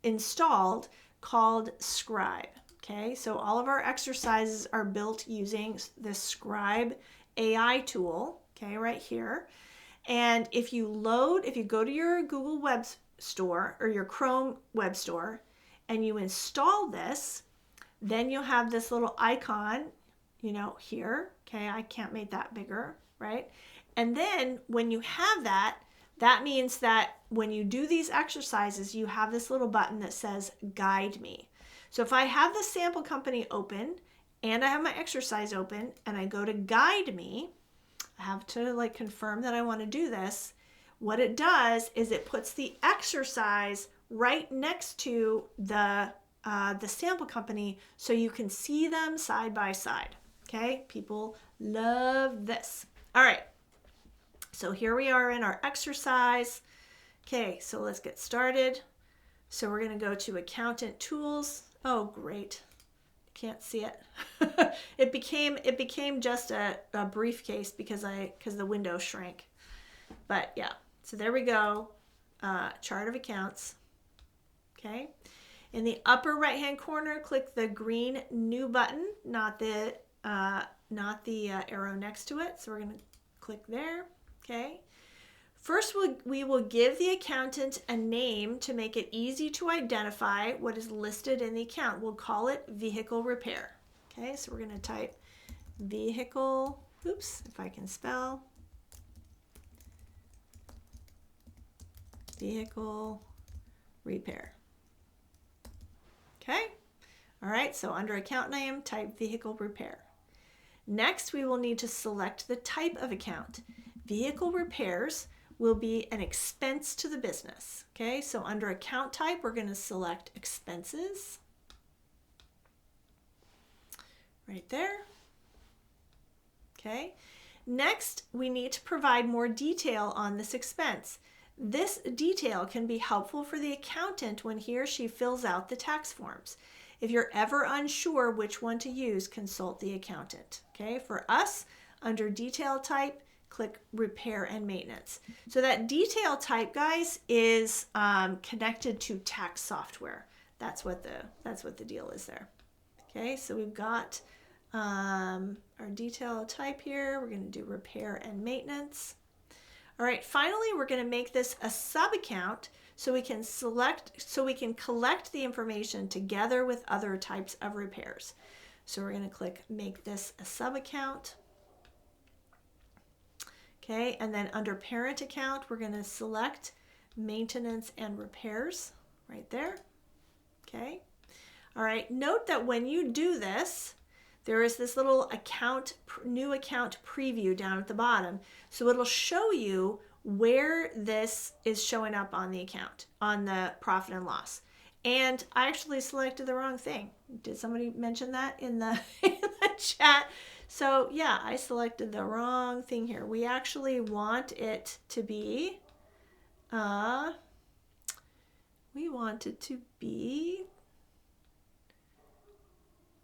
installed called Scribe. Okay, so all of our exercises are built using this Scribe AI tool, okay, right here. And if you go to your Google Web Store or your Chrome Web Store and you install this, then you'll have this little icon, here. Okay, I can't make that bigger, right? And then when you have that, that means that when you do these exercises, you have this little button that says Guide Me. So if I have the sample company open and I have my exercise open and I go to Guide Me, I have to confirm that I want to do this. What it does is it puts the exercise right next to the sample company so you can see them side by side. Okay, people love this. All right, so here we are in our exercise. Okay, so let's get started. So we're going to go to Accountant Tools. Oh, great. Can't see it. It became just a briefcase because the window shrank. But yeah, so there we go. Chart of accounts. Okay. In the upper right hand corner, click the green new button, not the arrow next to it. So we're going to click there. Okay. First, we will give the accountant a name to make it easy to identify what is listed in the account. We'll call it vehicle repair. Okay, so we're going to type vehicle, if I can spell, vehicle repair. Okay, all right, so under account name, type vehicle repair. Next, we will need to select the type of account. Vehicle repairs will be an expense to the business. Okay, so under account type, we're going to select expenses. Right there. Okay, next we need to provide more detail on this expense. This detail can be helpful for the accountant when he or she fills out the tax forms. If you're ever unsure which one to use, consult the accountant. Okay, for us, under detail type, click repair and maintenance. So that detail type, guys, is connected to tax software. That's what the deal is there. Okay, so we've got our detail type here. We're going to do repair and maintenance. All right, finally, we're going to make this a sub account so we can collect the information together with other types of repairs. So we're going to click make this a sub account. Okay, and then under parent account, we're going to select maintenance and repairs right there. Okay. All right, note that when you do this, there is this little new account preview down at the bottom. So it'll show you where this is showing up on the account, on the profit and loss. And I actually selected the wrong thing. Did somebody mention that in the chat? So yeah, I selected the wrong thing here. We actually want it to be,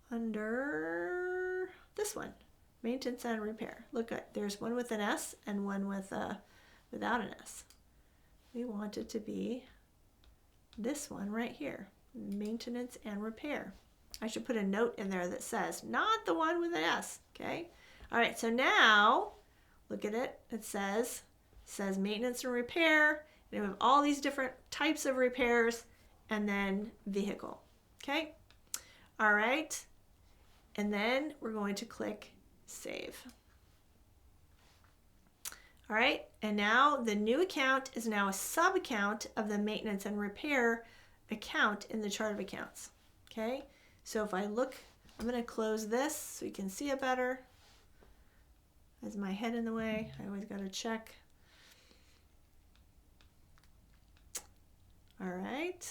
under this one, maintenance and repair. Look, there's one with an S and one without an S. We want it to be this one right here, maintenance and repair. I should put a note in there that says, not the one with an S, okay? All right, so now, look at it. It says maintenance and repair. And we have all these different types of repairs and then vehicle, okay? All right, and then we're going to click Save. All right, and now the new account is now a sub-account of the maintenance and repair account in the chart of accounts. Okay, so if I look, I'm going to close this so you can see it better. Is my head in the way? I always got to check. All right.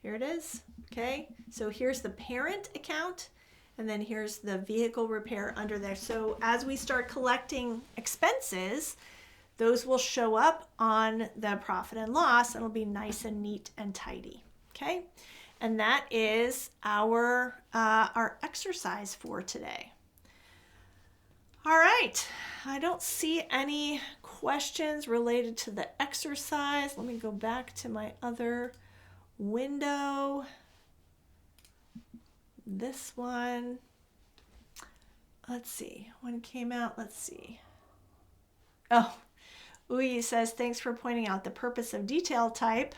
Here it is. Okay, so here's the parent account, and then here's the vehicle repair under there. So as we start collecting expenses, those will show up on the profit and loss. It'll be nice and neat and tidy. Okay, and that is our exercise for today. All right, I don't see any questions related to the exercise. Let me go back to my other window. This one, let's see, when it came out, let's see. Oh, Uyi says, thanks for pointing out the purpose of detail type.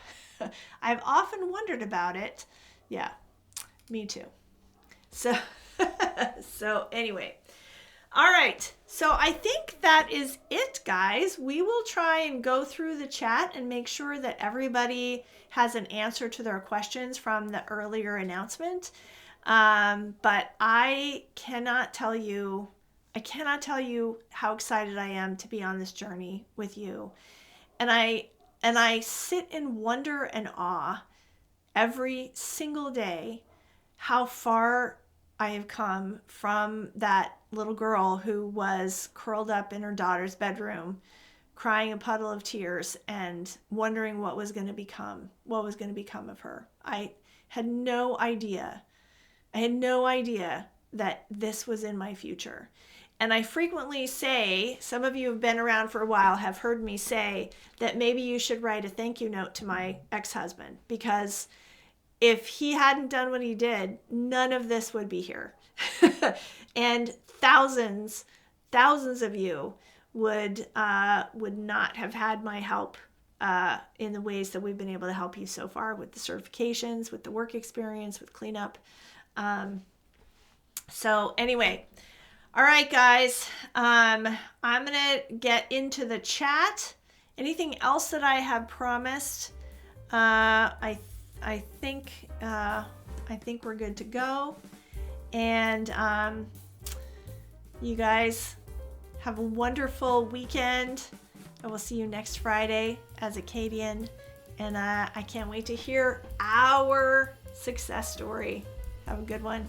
I've often wondered about it. Yeah, me too. So, so anyway. All right, so I think that is it, guys. We will try and go through the chat and make sure that everybody has an answer to their questions from the earlier announcement. But I cannot tell you how excited I am to be on this journey with you. And I sit in wonder and awe every single day how far I have come from that little girl who was curled up in her daughter's bedroom, crying a puddle of tears and wondering what was going to become of her. I had no idea that this was in my future. And I frequently say, some of you have been around for a while, have heard me say that maybe you should write a thank you note to my ex-husband, because if he hadn't done what he did, none of this would be here. And thousands of you would not have had my help in the ways that we've been able to help you so far, with the certifications, with the work experience, with cleanup. So anyway, all right, guys, I'm going to get into the chat. Anything else that I have promised? I think we're good to go. And you guys have a wonderful weekend. I will see you next Friday as Akadian. And I can't wait to hear our success story. Have a good one.